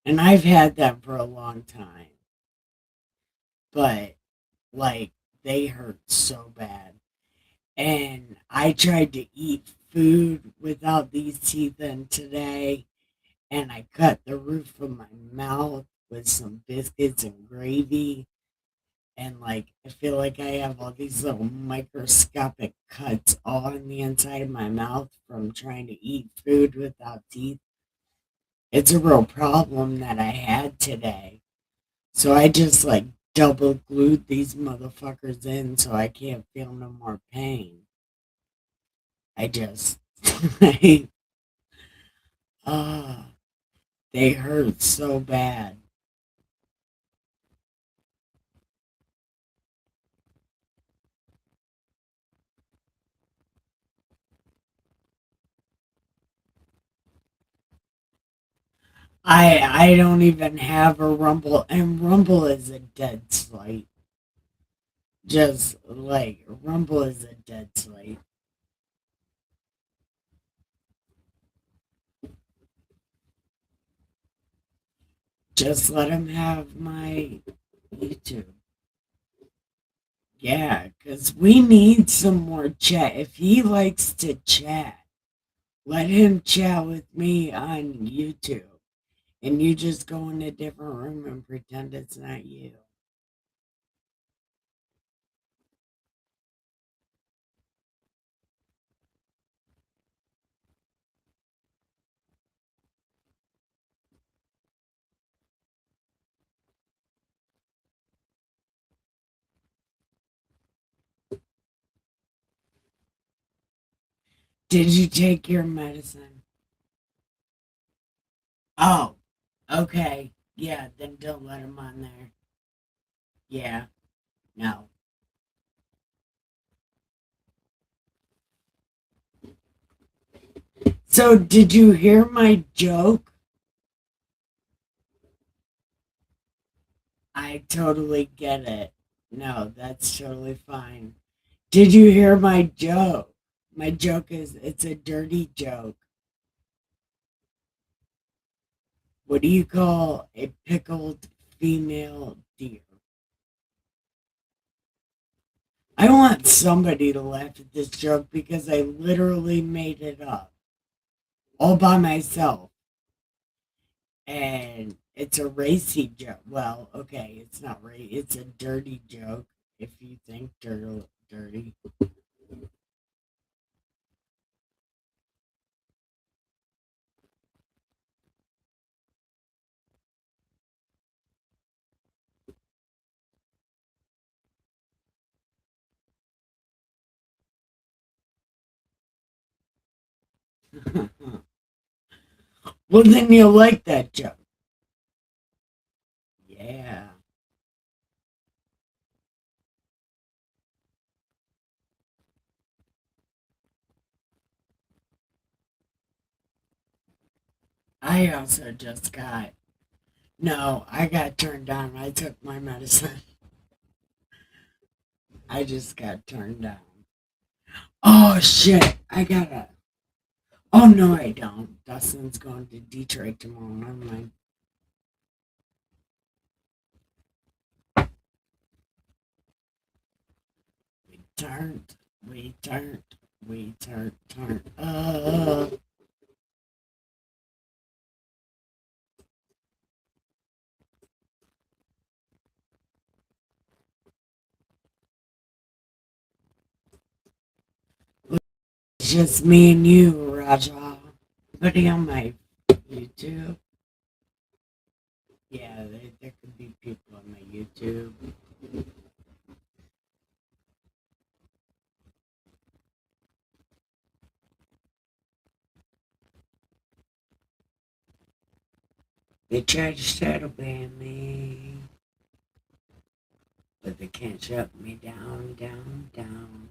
And I've had them for a long time. But, like, they hurt so bad. And I tried to eat food without these teeth in today, and I cut the roof of my mouth with some biscuits and gravy, and like I feel like I have all these little microscopic cuts all on the inside of my mouth from trying to eat food without teeth. It's a real problem that I had today. So I just like double glued these motherfuckers in so I can't feel no more pain. I just like, ah, they hurt so bad. I don't even have a Rumble, and Rumble is a dead slate. Just like Rumble is a dead slate. Just let him have my YouTube. Yeah, because we need some more chat. If he likes to chat, let him chat with me on YouTube. And you just go in a different room and pretend it's not you. Did you take your medicine? Oh, okay. Yeah, then don't let him on there. Yeah, no. So, did you hear my joke? I totally get it. No, that's totally fine. Did you hear my joke? My joke is it's a dirty joke. What do you call a pickled female deer? I want somebody to laugh at this joke because I literally made it up all by myself. And it's a racy joke. Well, okay, it's not racy. It's a dirty joke if you think dirty. Well, then you'll like that joke. Yeah. I also just got, no, I got turned down. I took my medicine. I just got turned down. Oh, shit. I gotta, oh, no, I don't. Dustin's going to Detroit tomorrow. Never mind. We turned, we turned, we turned. It's just me and you, Raja. Putting on my YouTube. Yeah, there could be people on my YouTube. They tried to shadow ban me, but they can't shut me down, down, down.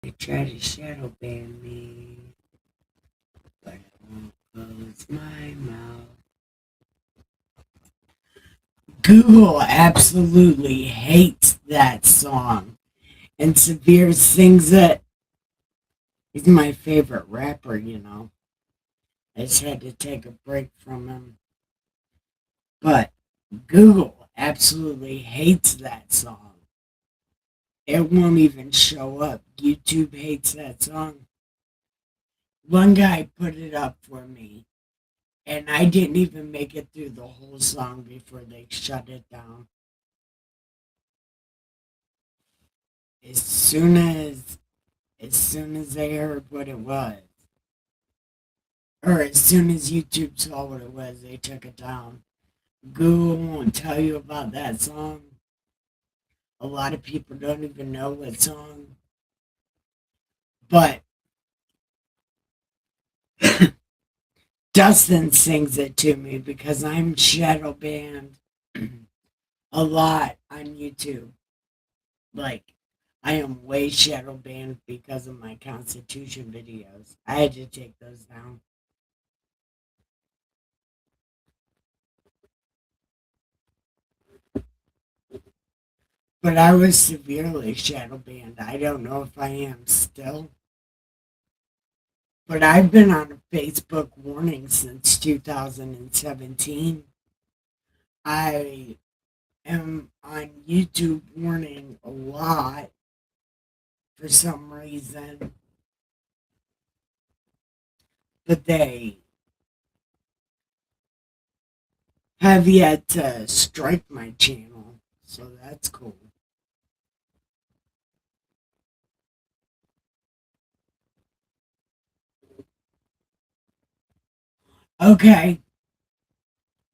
They tried to shadow ban me, but I won't close my mouth. Google absolutely hates that song, and Severe sings it. He's my favorite rapper, you know. I just had to take a break from him. But Google absolutely hates that song. It won't even show up. YouTube hates that song. One guy put it up for me, and I didn't even make it through the whole song before they shut it down. as soon as they heard what it was, or as soon as YouTube saw what it was, they took it down. Google won't tell you about that song. A lot of people don't even know what song, but Dustin sings it to me because I'm shadow banned a lot on YouTube. Like, I am way shadow banned because of my Constitution videos. I had to take those down. But I was severely shadow banned. I don't know if I am still. But I've been on a Facebook warning since 2017. I am on YouTube warning a lot for some reason. But they have yet to strike my channel. So that's cool. Okay.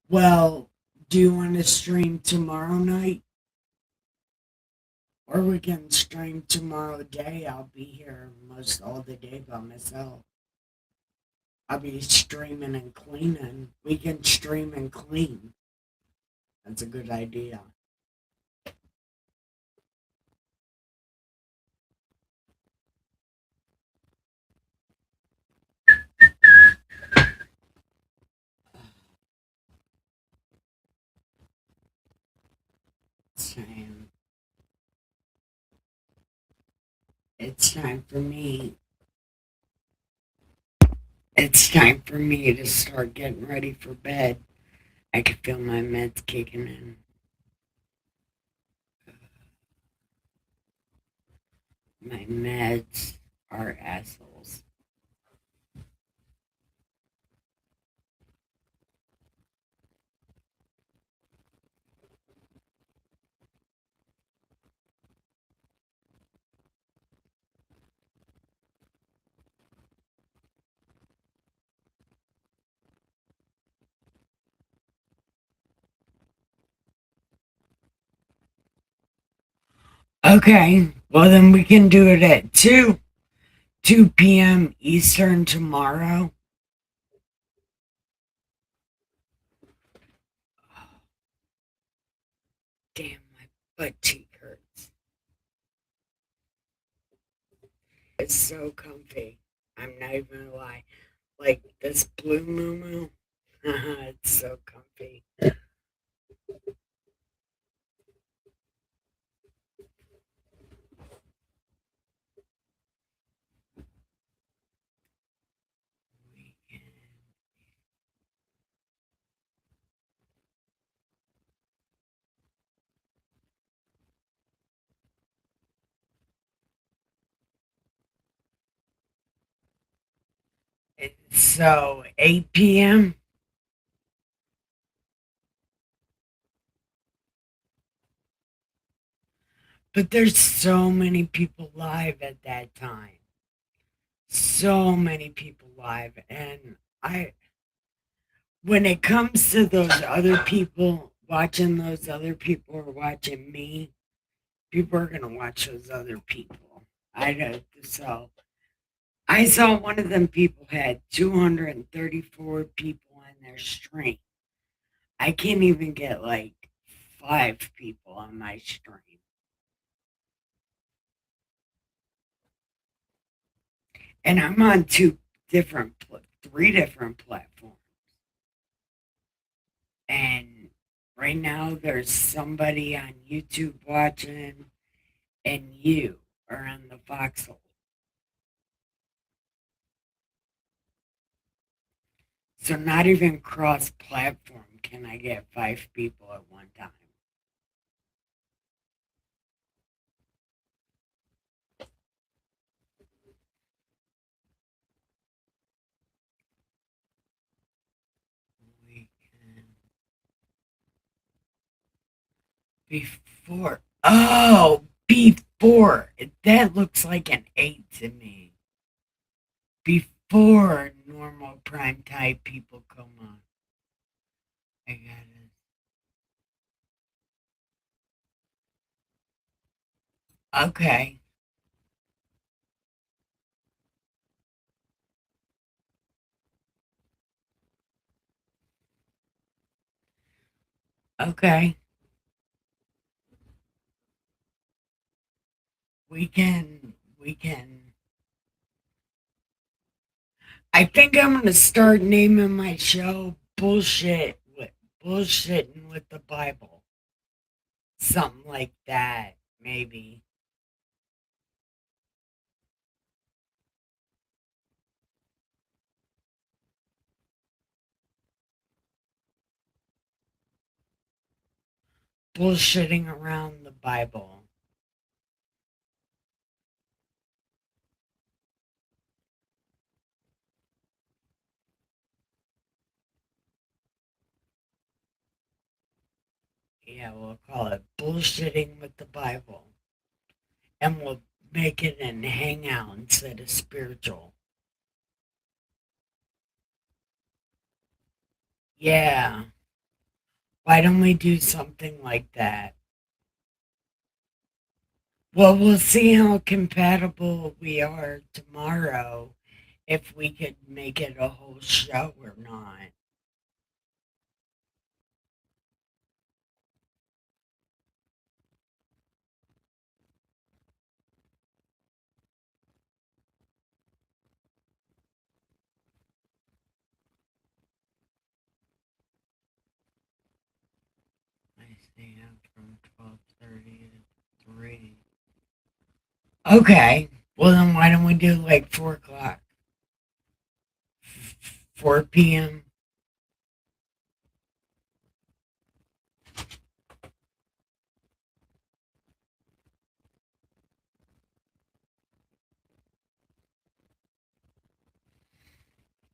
Well, do you want to stream tomorrow night? Or we can stream tomorrow day. I'll be here most all the day by myself. I'll be streaming and cleaning. We can stream and clean. That's a good idea. Time. It's time for me. It's time for me to start getting ready for bed. I can feel my meds kicking in. My meds are assholes. Okay, well then we can do it at 2 p.m. Eastern tomorrow. Damn, my butt cheek hurts. It's so comfy. I'm not even gonna lie. Like this blue moo it's so comfy. So 8 p.m. But there's so many people live at that time. So many people live, and I when it comes to those other people watching those other people or watching me, people are gonna watch those other people. I don't so I saw one of them people had 234 people on their stream. I can't even get like 5 people on my stream. And I'm on three different platforms. And right now there's somebody on YouTube watching, and you are on the foxhole. So not even cross platform can I get 5 people at one time. We can before. Oh, before. That looks like an 8 to me. Before normal prime time people come on. I got it. Okay. Okay. We can I think I'm gonna start naming my show bullshitting with the Bible. Something like that, maybe. Bullshitting around the Bible. Yeah, we'll call it bullshitting with the Bible. And we'll make it an hangout instead of spiritual. Yeah. Why don't we do something like that? Well, we'll see how compatible we are tomorrow if we could make it a whole show or not. I stay up from 12:30 to 3. Okay. Well, then why don't we do like 4 o'clock? 4 p.m.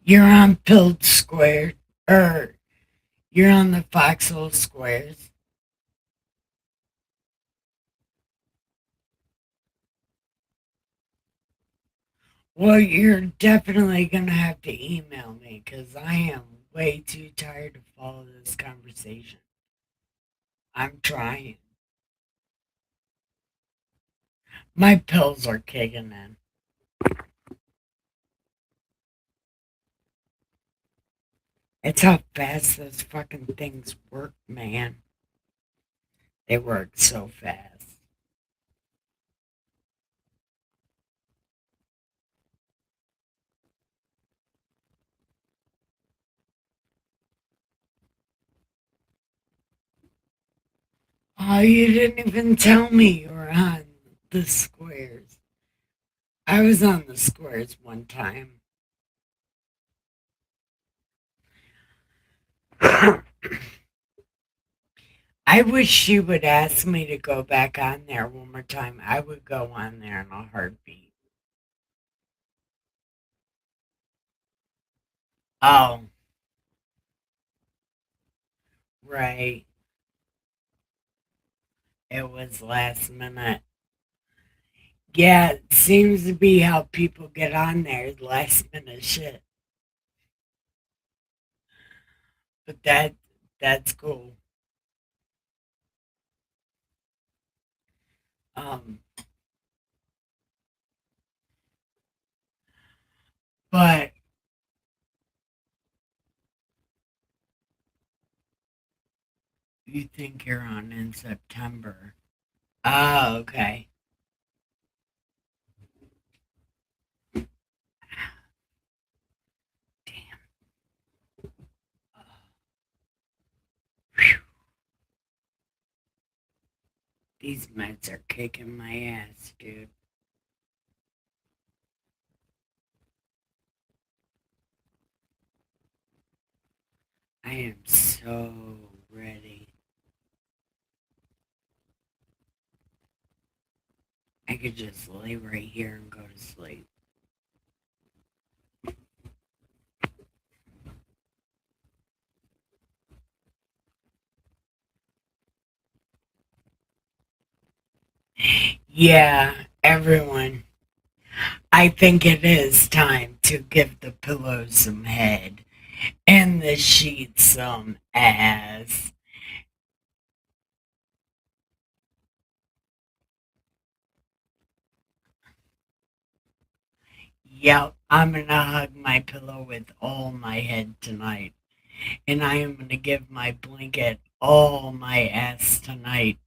You're on Pilled Square, or you're on the Foxhole Squares. Well, you're definitely going to have to email me because I am way too tired to follow this conversation. I'm trying. My pills are kicking in. It's how fast those fucking things work, man. They work so fast. Oh, you didn't even tell me you were on the squares. I was on the squares one time. I wish she would ask me to go back on there one more time. I would go on there in a heartbeat. Oh, right. It was last minute. Yeah, it seems to be how people get on there, last minute shit. But that's cool. Um, but you think you're on in September? Oh, okay. Damn. Whew. These meds are kicking my ass, dude. I am so ready. I could just lay right here and go to sleep. Yeah, everyone. I think it is time to give the pillow some head and the sheets some ass. Yep, I'm gonna hug my pillow with all my head tonight, and I am gonna give my blanket all my ass tonight,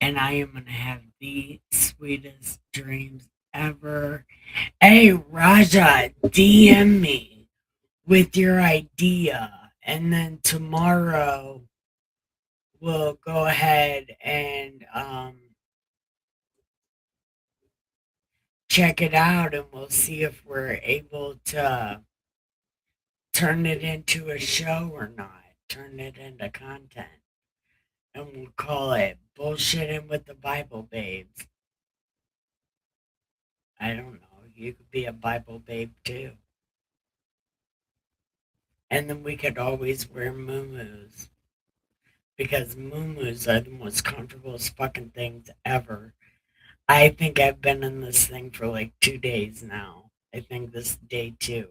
and I am gonna have the sweetest dreams ever. Hey, Raja, DM me with your idea, and then tomorrow we'll go ahead and check it out, and we'll see if we're able to turn it into a show or not, turn it into content. And we'll call it Bullshitting with the Bible Babes. I don't know. You could be a Bible babe too. And then we could always wear muumuus because muumuus are the most comfortable fucking things ever. I think I've been in this thing for like 2 days now. I think this is day two.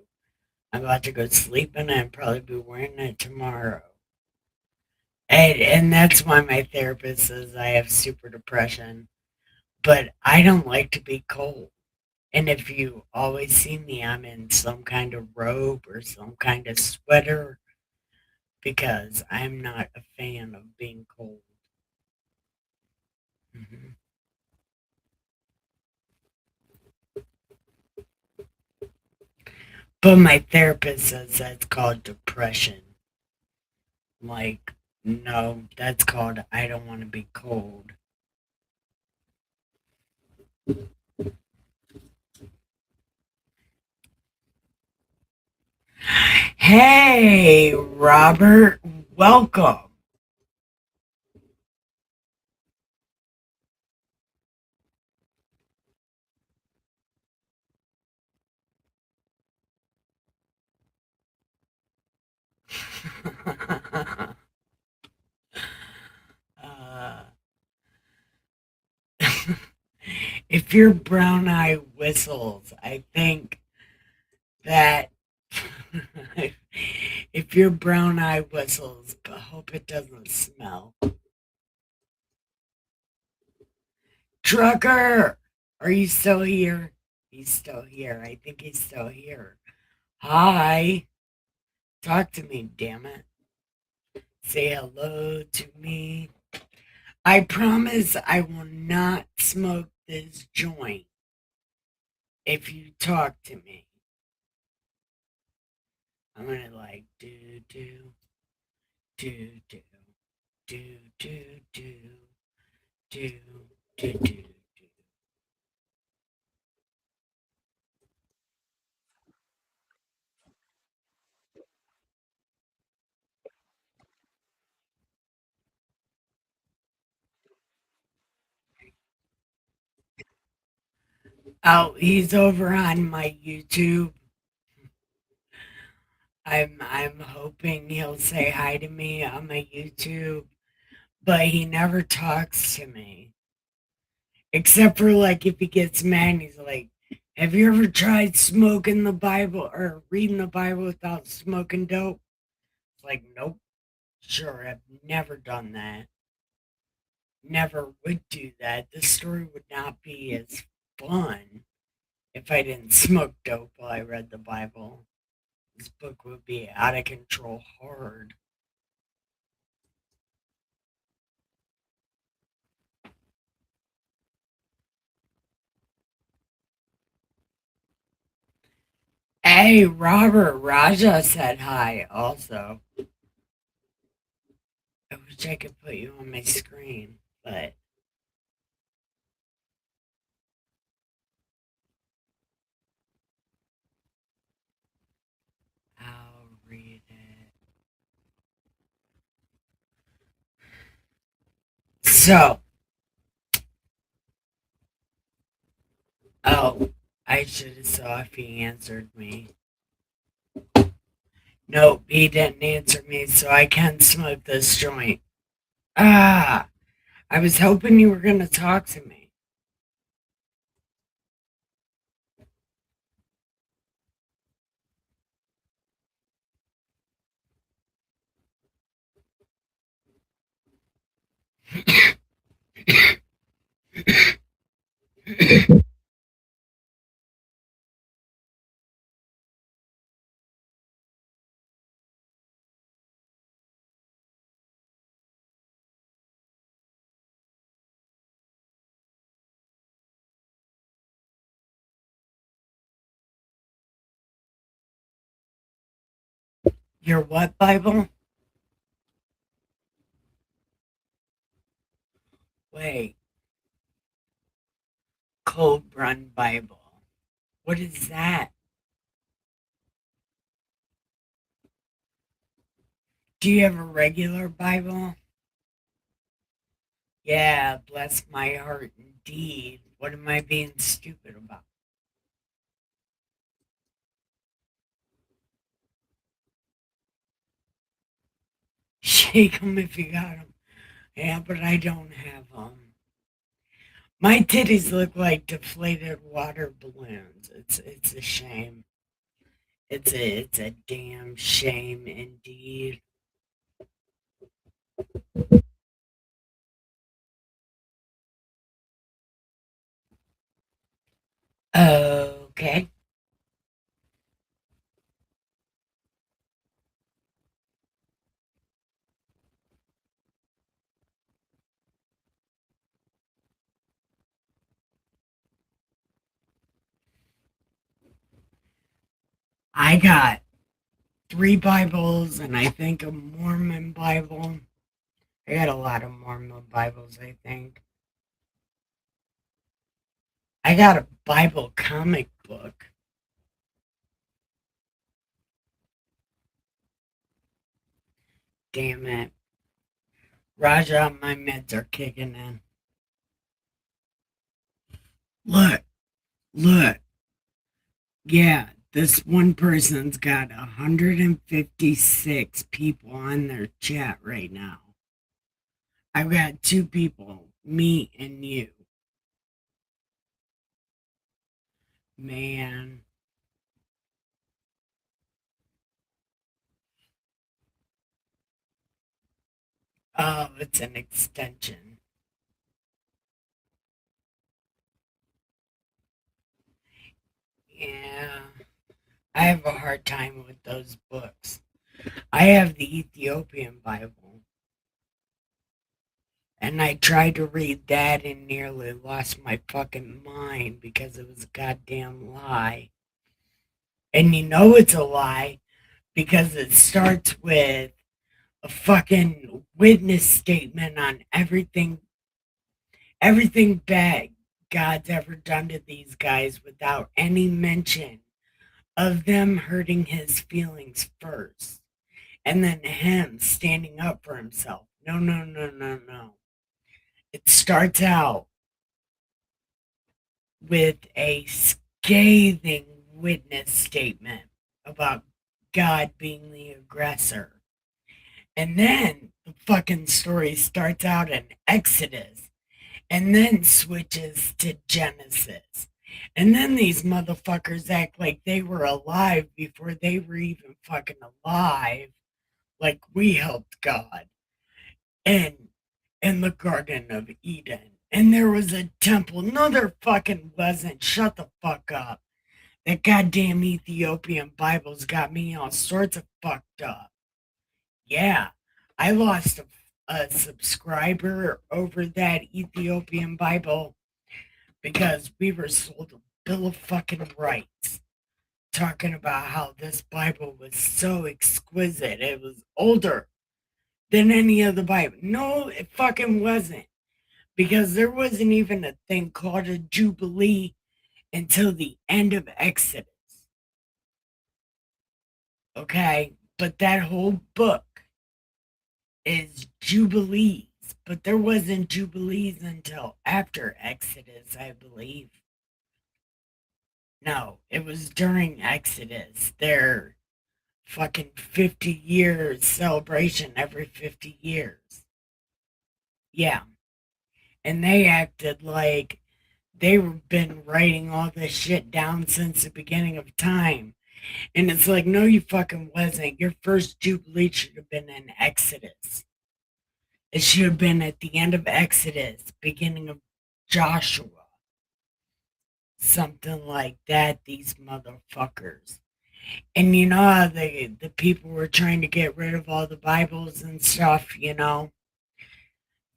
I'm about to go sleep in it and probably be wearing it tomorrow. And that's why my therapist says I have super depression. But I don't like to be cold. And if you always see me, I'm in some kind of robe or some kind of sweater because I'm not a fan of being cold. Mhm. But my therapist says that's called depression. Like, no, that's called I don't want to be cold. Hey, Robert, welcome. uh, if your brown eye whistles, I think that if your brown eye whistles, but hope it doesn't smell. Trucker, are you still here? He's still here. I think he's still here. Hi, talk to me, damn it. Say hello to me. I promise I will not smoke this joint if you talk to me. I'm gonna like do do do do do do do do. Oh, he's over on my YouTube. I'm hoping he'll say hi to me on my YouTube, but he never talks to me. Except for like if he gets mad, he's like, "Have you ever tried smoking the Bible or reading the Bible without smoking dope?" It's like, nope, sure, I've never done that. Never would do that. The story would not be as fun if I didn't smoke dope while I read the Bible. This book would be out of control hard. Hey, Robert, Raja said hi also. I wish I could put you on my screen, but I'll read it. So, oh, I should have saw if he answered me. Nope, he didn't answer me, so I can smoke this joint. Ah, I was hoping you were going to talk to me. Your what Bible? Wait, Cold Run Bible. What is that? Do you have a regular Bible? Yeah, bless my heart indeed. What am I being stupid about? Shake 'em if you got 'em. Yeah, but I don't have 'em. My titties look like deflated water balloons. It's a shame. It's a damn shame indeed. Okay. I got three Bibles and I think a Mormon Bible. I got a lot of Mormon Bibles, I think. I got a Bible comic book. Damn it. Raja, my meds are kicking in. Look, look. Yeah, this one person's got 156 people on their chat right now. I've got two people, me and you. Man. Oh, it's an extension. Yeah. I have a hard time with those books. I have the Ethiopian Bible. And I tried to read that and nearly lost my fucking mind because it was a goddamn lie. And you know it's a lie because it starts with a fucking witness statement on everything bad God's ever done to these guys without any mention of them hurting his feelings first. And then him standing up for himself. No, no, no, no, no. It starts out with a scathing witness statement about God being the aggressor. And then the fucking story starts out in Exodus and then switches to Genesis. And then these motherfuckers act like they were alive before they were even fucking alive, like we helped God. And in the Garden of Eden. And there was a temple. No, there fucking wasn't. Shut the fuck up. That goddamn Ethiopian Bible's got me all sorts of fucked up. Yeah, I lost a subscriber over that Ethiopian Bible because we were sold a bill of fucking rights talking about how this Bible was so exquisite. It was older than any other Bible. No, it fucking wasn't because there wasn't even a thing called a Jubilee until the end of Exodus. Okay, but that whole book is Jubilees, but there wasn't Jubilees until after Exodus, I believe. No, it was during Exodus. Their fucking 50 years celebration every 50 years. Yeah. And they acted like they've been writing all this shit down since the beginning of time. And it's like, no, you fucking wasn't. Your first Jubilee should have been in Exodus. It should have been at the end of Exodus, beginning of Joshua. Something like that, these motherfuckers. And you know how the people were trying to get rid of all the Bibles and stuff, you know?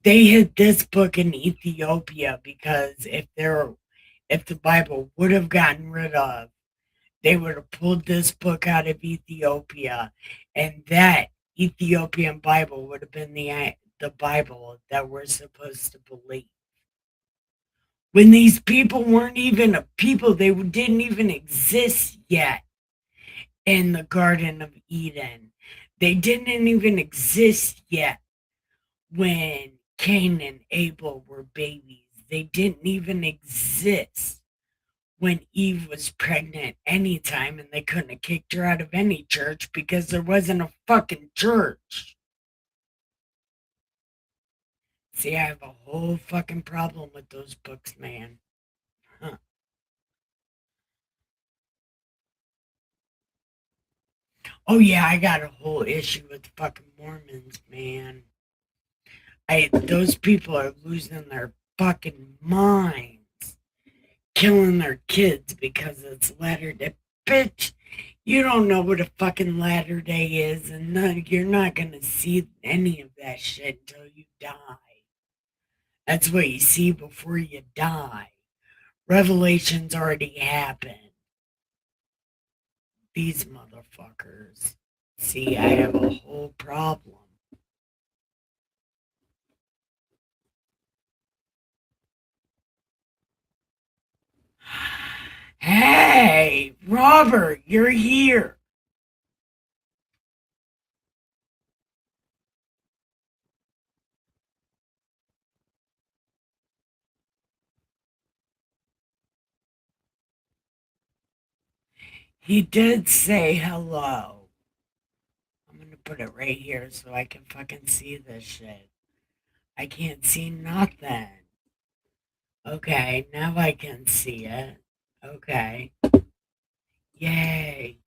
They hid this book in Ethiopia because if the Bible would have gotten rid of, they would have pulled this book out of Ethiopia, and that Ethiopian Bible would have been the Bible that we're supposed to believe. When these people weren't even a people, they didn't even exist yet in the Garden of Eden. They didn't even exist yet when Cain and Abel were babies. They didn't even exist when Eve was pregnant anytime, and they couldn't have kicked her out of any church because there wasn't a fucking church. See, I have a whole fucking problem with those books, man. Huh. Oh yeah, I got a whole issue with fucking Mormons, man. Those people are losing their fucking minds, killing their kids because it's Latter Day. Bitch, you don't know what a fucking Latter Day is, and you're not gonna see any of that shit until you die. That's what you see before you die. Revelations already happened. These motherfuckers. See, I have a whole problem. Hey, Robert, you're here. He did say hello. I'm gonna put it right here so I can fucking see this shit. I can't see nothing. Okay, now I can see it. Okay. Yay.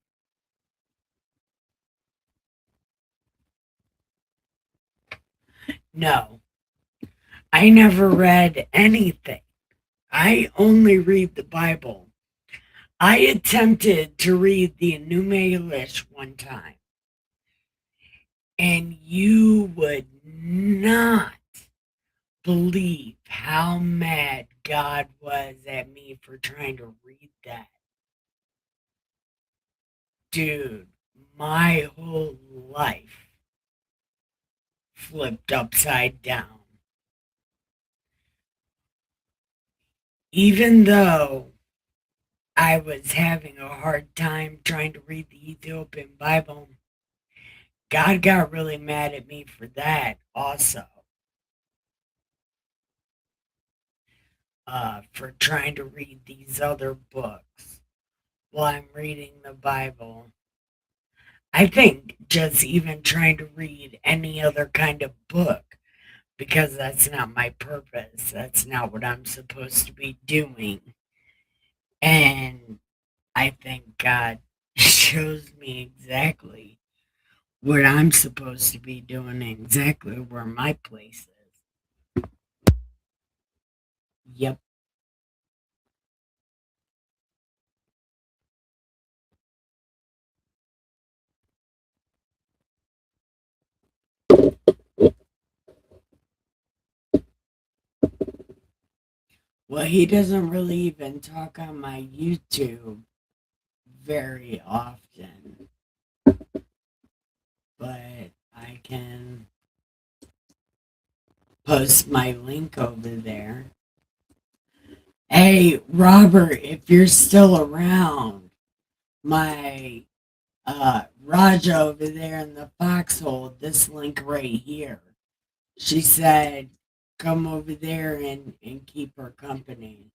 No, I never read anything. I only read the Bible. I attempted to read the Enuma Elish one time, and you would not believe how mad God was at me for trying to read that. Dude, my whole life flipped upside down. Even though I was having a hard time trying to read the Ethiopian Bible, God got really mad at me for that also. For trying to read these other books while I'm reading the Bible. I think just even trying to read any other kind of book, because that's not my purpose. That's not what I'm supposed to be doing. And I think God shows me exactly what I'm supposed to be doing, exactly where my place is. Yep. Well, he doesn't really even talk on my YouTube very often, but I can post my link over there. Hey, Robert, if you're still around, my Raja over there in the foxhole, this link right here. She said, come over there and keep her company.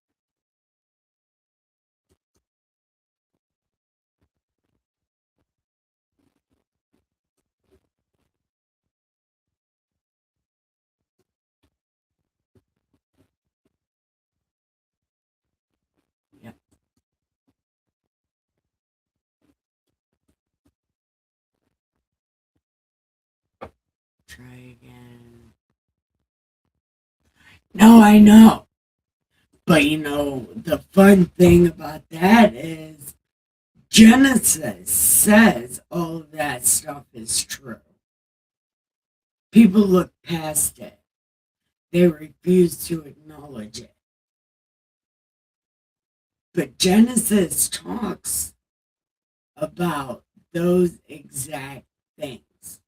Yep. Try again. No, I know. But you know, the fun thing about that is Genesis says all of that stuff is true. People look past it, they refuse to acknowledge it. But Genesis talks about those exact things,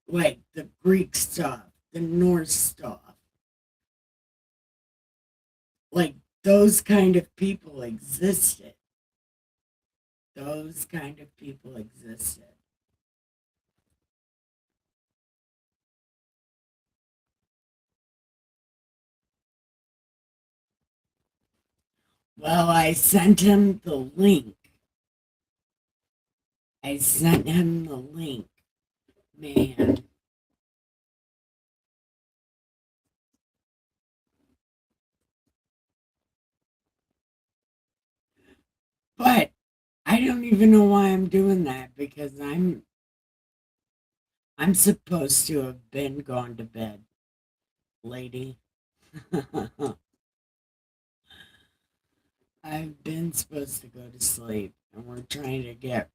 like the Greek stuff, the Norse stuff. Like those kind of people existed. Those kind of people existed. Well, I sent him the link. I sent him the link, man. But I don't even know why I'm doing that because I'm supposed to have been gone to bed, lady. I've been supposed to go to sleep, and we're trying to get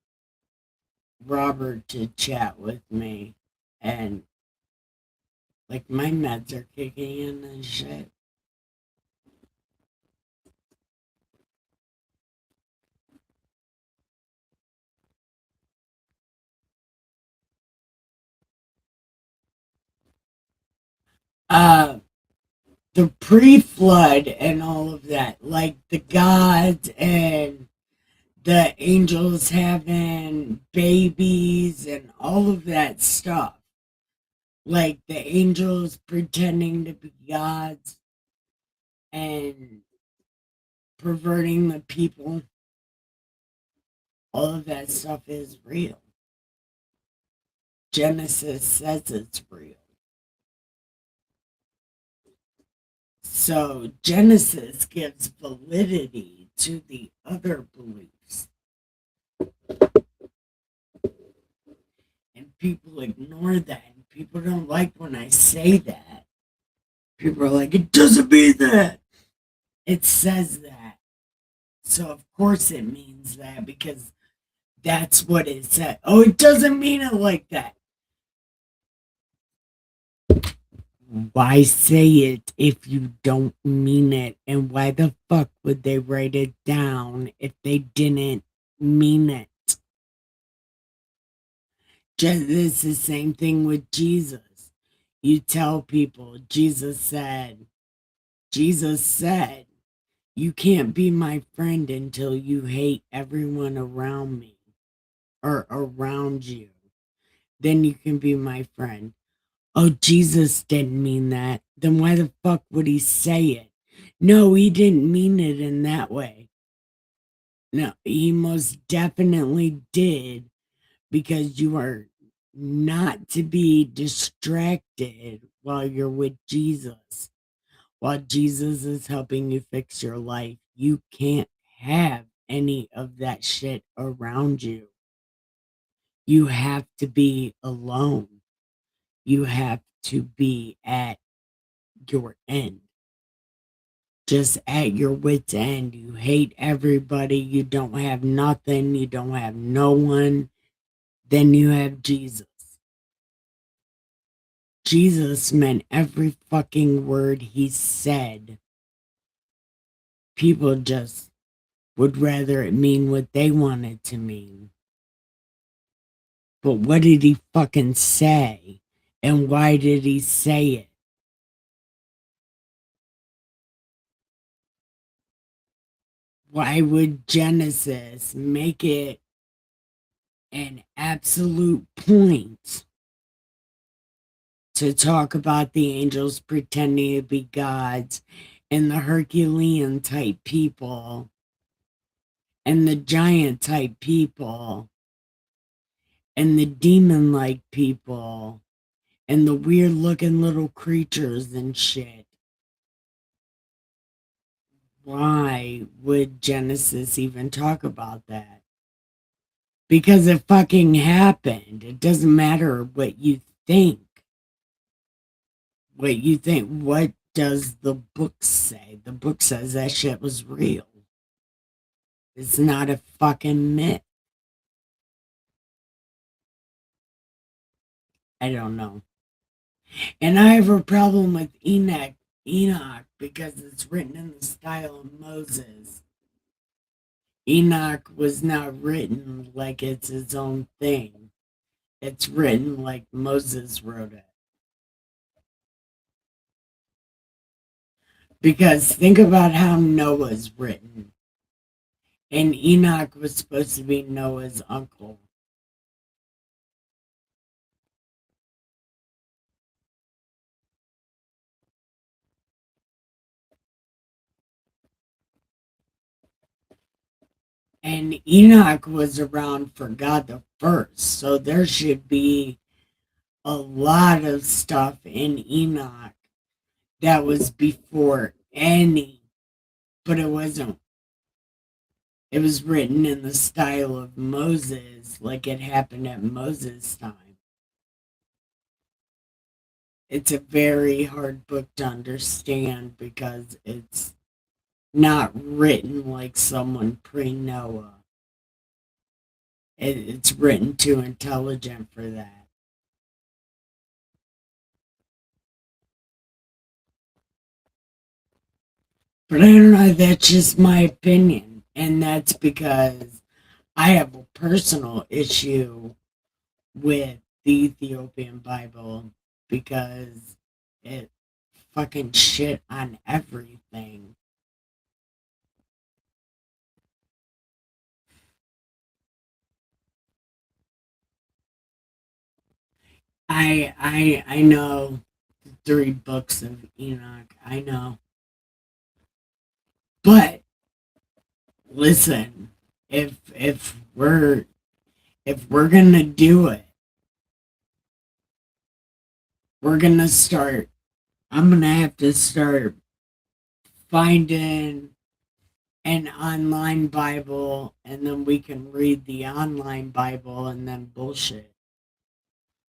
Robert to chat with me, and like my meds are kicking in and shit. Uh, the pre-flood and all of that, like the gods and the angels having babies and all of that stuff, like the angels pretending to be gods and perverting the people, all of that stuff is real. Genesis says it's real. So Genesis gives validity to the other beliefs. And people ignore that. And people don't like when I say that. People are like, it doesn't mean that. It says that. So of course it means that because that's what it said. Oh, it doesn't mean it like that. Why say it if you don't mean it? And why the fuck would they write it down if they didn't mean it? Just it's the same thing with Jesus. You tell people Jesus said, you can't be my friend until you hate everyone around me or around you. Then you can be my friend. Oh, Jesus didn't mean that. Then why the fuck would he say it? No, he didn't mean it in that way. No, he most definitely did because you are not to be distracted while you're with Jesus. While Jesus is helping you fix your life, you can't have any of that shit around you. You have to be alone. You have to be at your end. Just at your wit's end. You hate everybody. You don't have nothing. You don't have no one. Then you have Jesus. Jesus meant every fucking word he said. People just would rather it mean what they want it to mean. But what did he fucking say? And why did he say it? Why would Genesis make it an absolute point to talk about the angels pretending to be gods and the Herculean type people and the giant type people and the demon like people and the weird looking little creatures and shit? Why would Genesis even talk about that? Because it fucking happened. It doesn't matter what you think. Wait, you think, what does the book say? The book says that shit was real. It's not a fucking myth. I don't know. And I have a problem with Enoch because it's written in the style of Moses. Enoch was not written like it's its own thing. It's written like Moses wrote it. Because think about how Noah's written. And Enoch was supposed to be Noah's uncle. And Enoch was around for God the first. So there should be a lot of stuff in Enoch that was before any, but it wasn't. It was written in the style of Moses, like it happened at Moses' time. It's a very hard book to understand because it's not written like someone pre Noah. It's written too intelligent for that. But I don't know, that's just my opinion. And that's because I have a personal issue with the Ethiopian Bible because it fucking shit on everything. I know the three books of Enoch. I know. But listen, if we're gonna do it, we're gonna start. I'm gonna have to start finding an online Bible, and then we can read the online Bible and then bullshit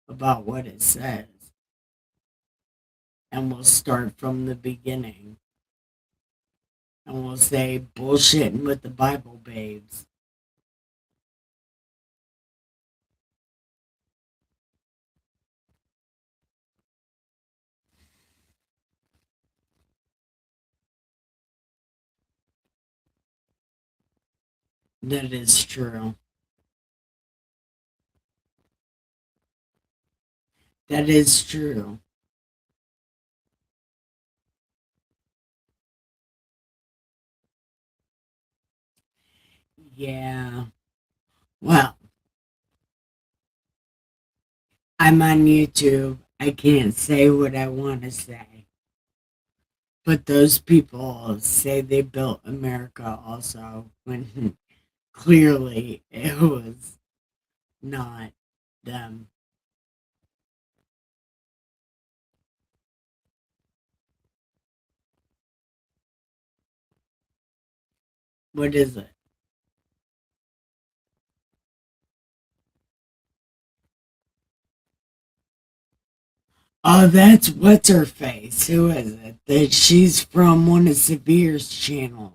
about what it says. And we'll start from the beginning. And we'll say bullshitting with the Bible babes. That is true. That is true. Yeah. Well, I'm on YouTube. I can't say what I want to say. But those people say they built America also, when clearly it was not them. What is it? Oh, that's what's her face. Who is it? That she's from one of Severe's channels.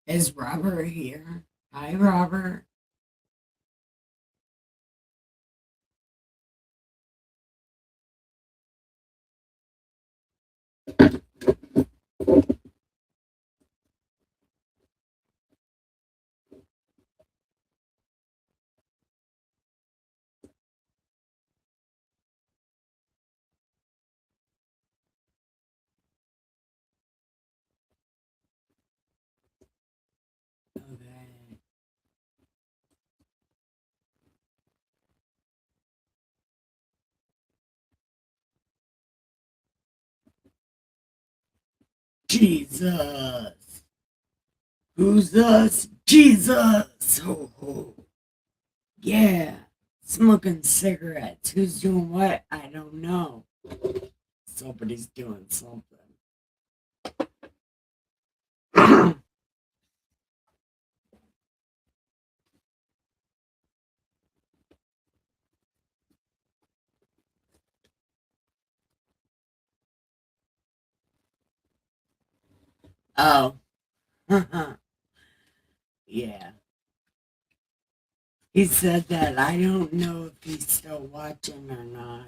Is Robert here? Hi, Robert. Okay. Jesus. Who's us? Jesus. Ho ho. Yeah. Smoking cigarettes. Who's doing what? I don't know. Somebody's doing something. Oh. Yeah. He said that. I don't know if he's still watching or not.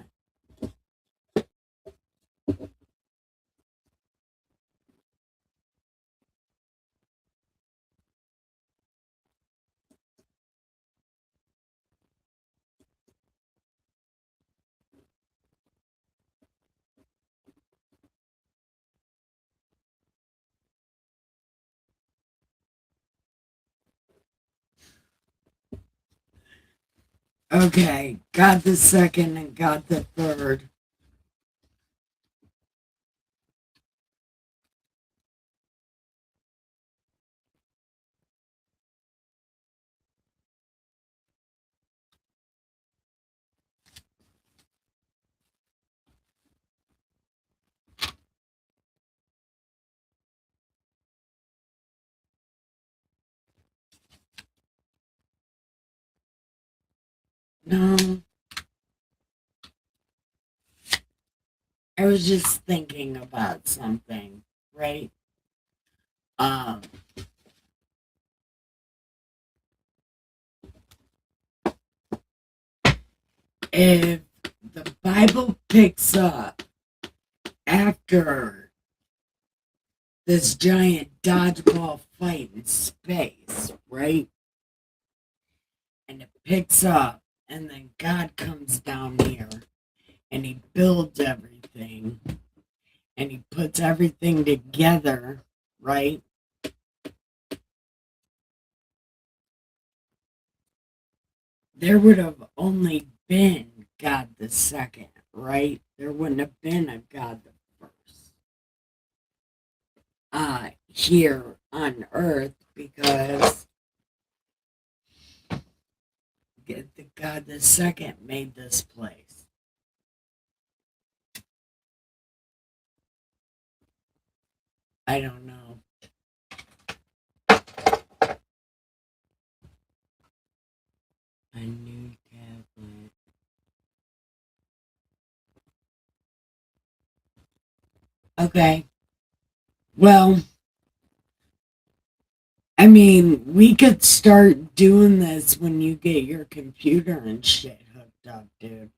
Okay, got the second and got the third. No, I was just thinking about something, right? Um, if the Bible picks up after this giant dodgeball fight in space, right? And it picks up, and then God comes down here and he builds everything and he puts everything together, right? There would have only been God the second, right? There wouldn't have been a God the first here on earth because the God the second made this place. I don't know. A new tablet. Okay. Well, I mean, we could start doing this when you get your computer and shit hooked up, dude.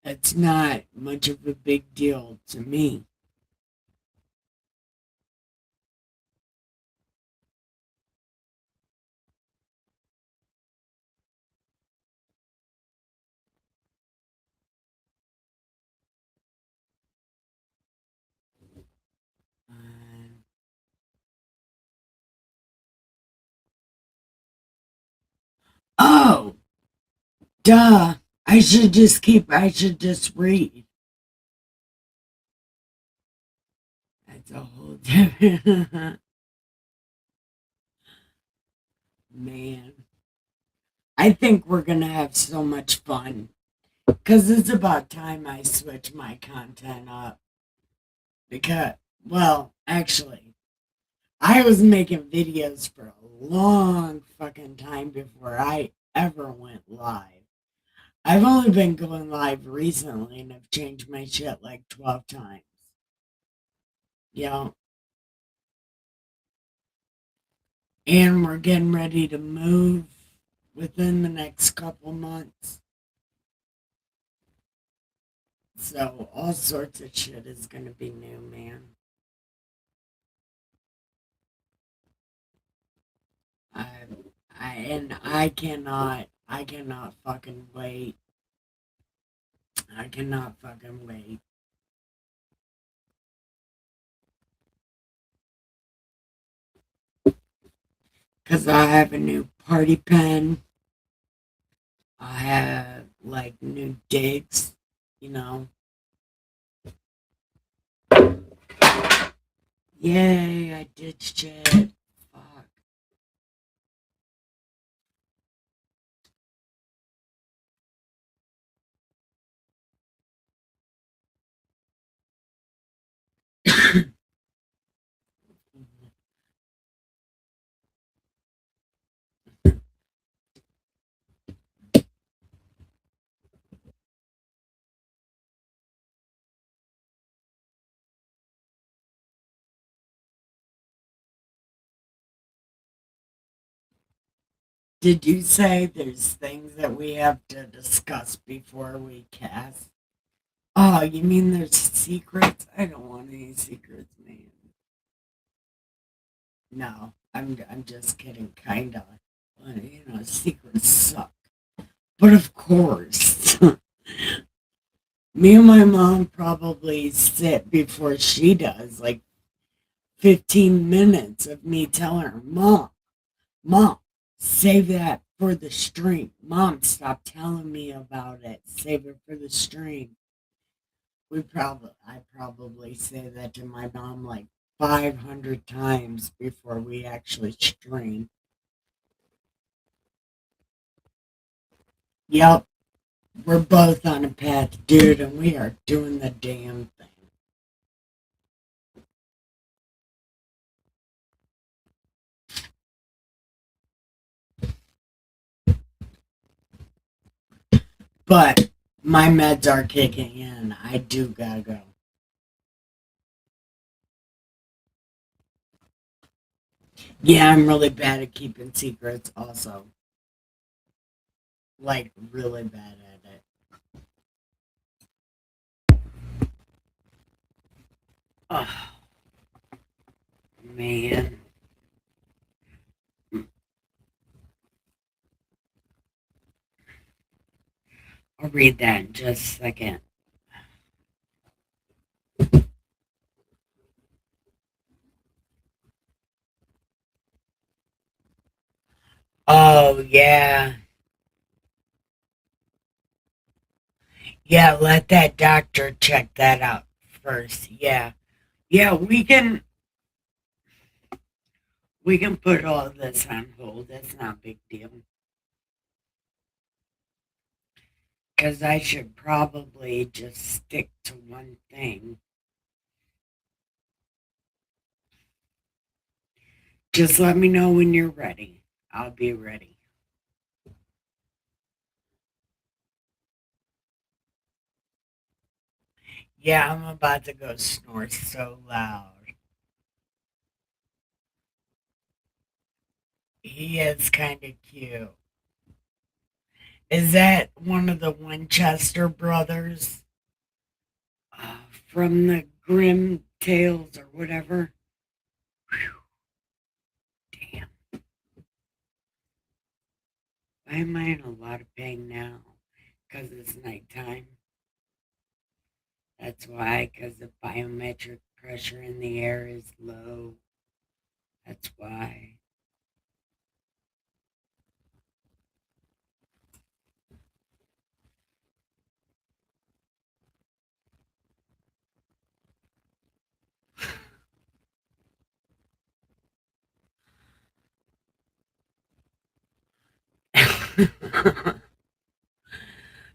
It's not much of a big deal to me. Uh, oh, duh. I should just read. That's a whole different. Man. I think we're going to have so much fun. Because it's about time I switch my content up. Because, well, actually, I was making videos for a long fucking time before I ever went live. I've only been going live recently and I've changed my shit like 12 times. You know, and we're getting ready to move within the next couple months. So all sorts of shit is gonna be new, man. I, I cannot fucking wait. I cannot fucking wait. Cause I have a new party pen. I have like new digs, you know. Yay, I ditched it. Fuck. Did you say there's things that we have to discuss before we cast? Oh, you mean there's secrets? I don't want any secrets, man. No, I'm just kidding, kinda. Well, you know, secrets suck. But of course, me and my mom probably sit before she does, like 15 minutes of me telling her, Mom, save that for the stream. Mom, stop telling me about it. Save it for the stream. I probably say that to my mom like 500 times before we actually stream. Yep, we're both on a path, dude, and we are doing the damn thing. But my meds are kicking in. I do gotta go. Yeah, I'm really bad at keeping secrets, also. Like, really bad at it. Oh, man. I'll read that in just a second. Oh, yeah. Yeah, let that doctor check that out first. Yeah. Yeah, we can put all this on hold. That's not a big deal. Cause I should probably just stick to one thing. Just let me know when you're ready. I'll be ready. Yeah, I'm about to go snore so loud. He is kind of cute. Is that one of the Winchester brothers from the Grim Tales or whatever? Whew, damn. Why am I in a lot of pain now? Because it's nighttime. That's why, because the biometric pressure in the air is low. That's why.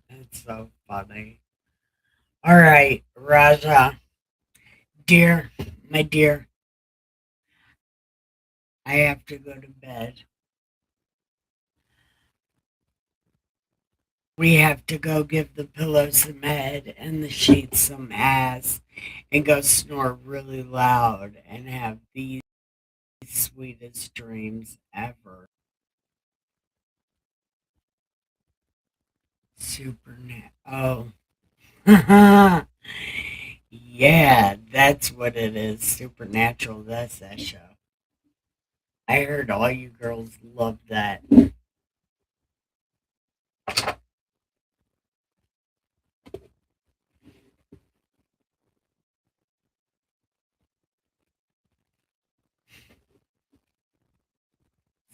That's so funny. All right, Raja, dear, my dear, I have to go to bed. We have to go give the pillow some head and the sheets some ass and go snore really loud and have the sweetest dreams ever. Supernet. Oh. Yeah, that's what it is. Supernatural. That's that show. I heard all you girls love that.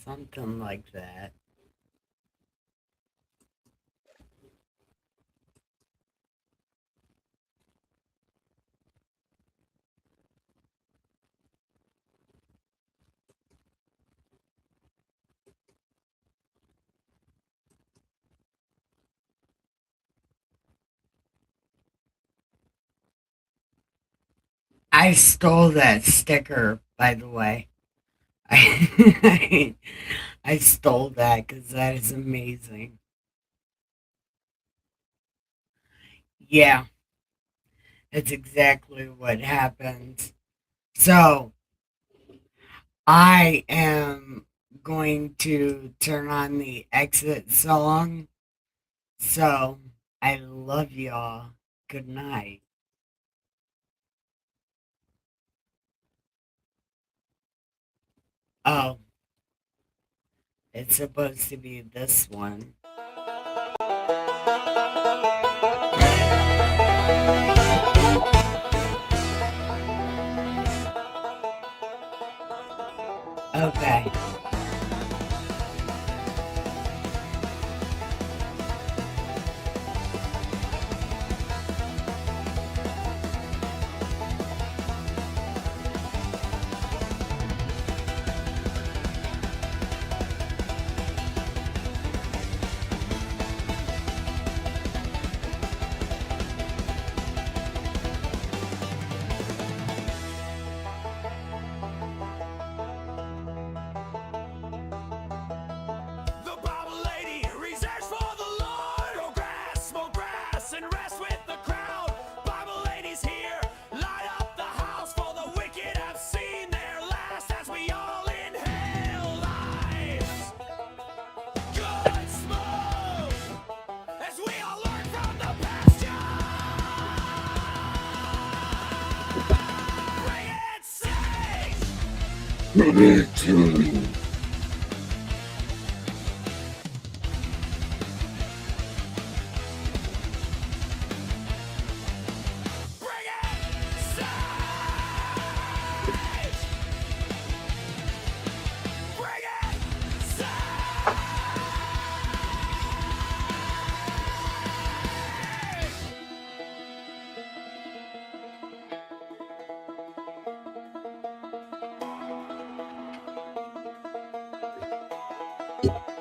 Something like that. I stole that sticker, by the way. I, I stole that because that is amazing. Yeah, that's exactly what happened. So I am going to turn on the exit song. So I love y'all. Good night. Oh, it's supposed to be this one. Okay. The Bible lady reserves for the Lord. Oh, grass, smoke grass, and rest with the crowd. Bible ladies here, light up the house. For the wicked have seen their last as we all inhale life. Good smoke as we all learn from the pasture. Bring it safe. Bring it safe. Bring it safe.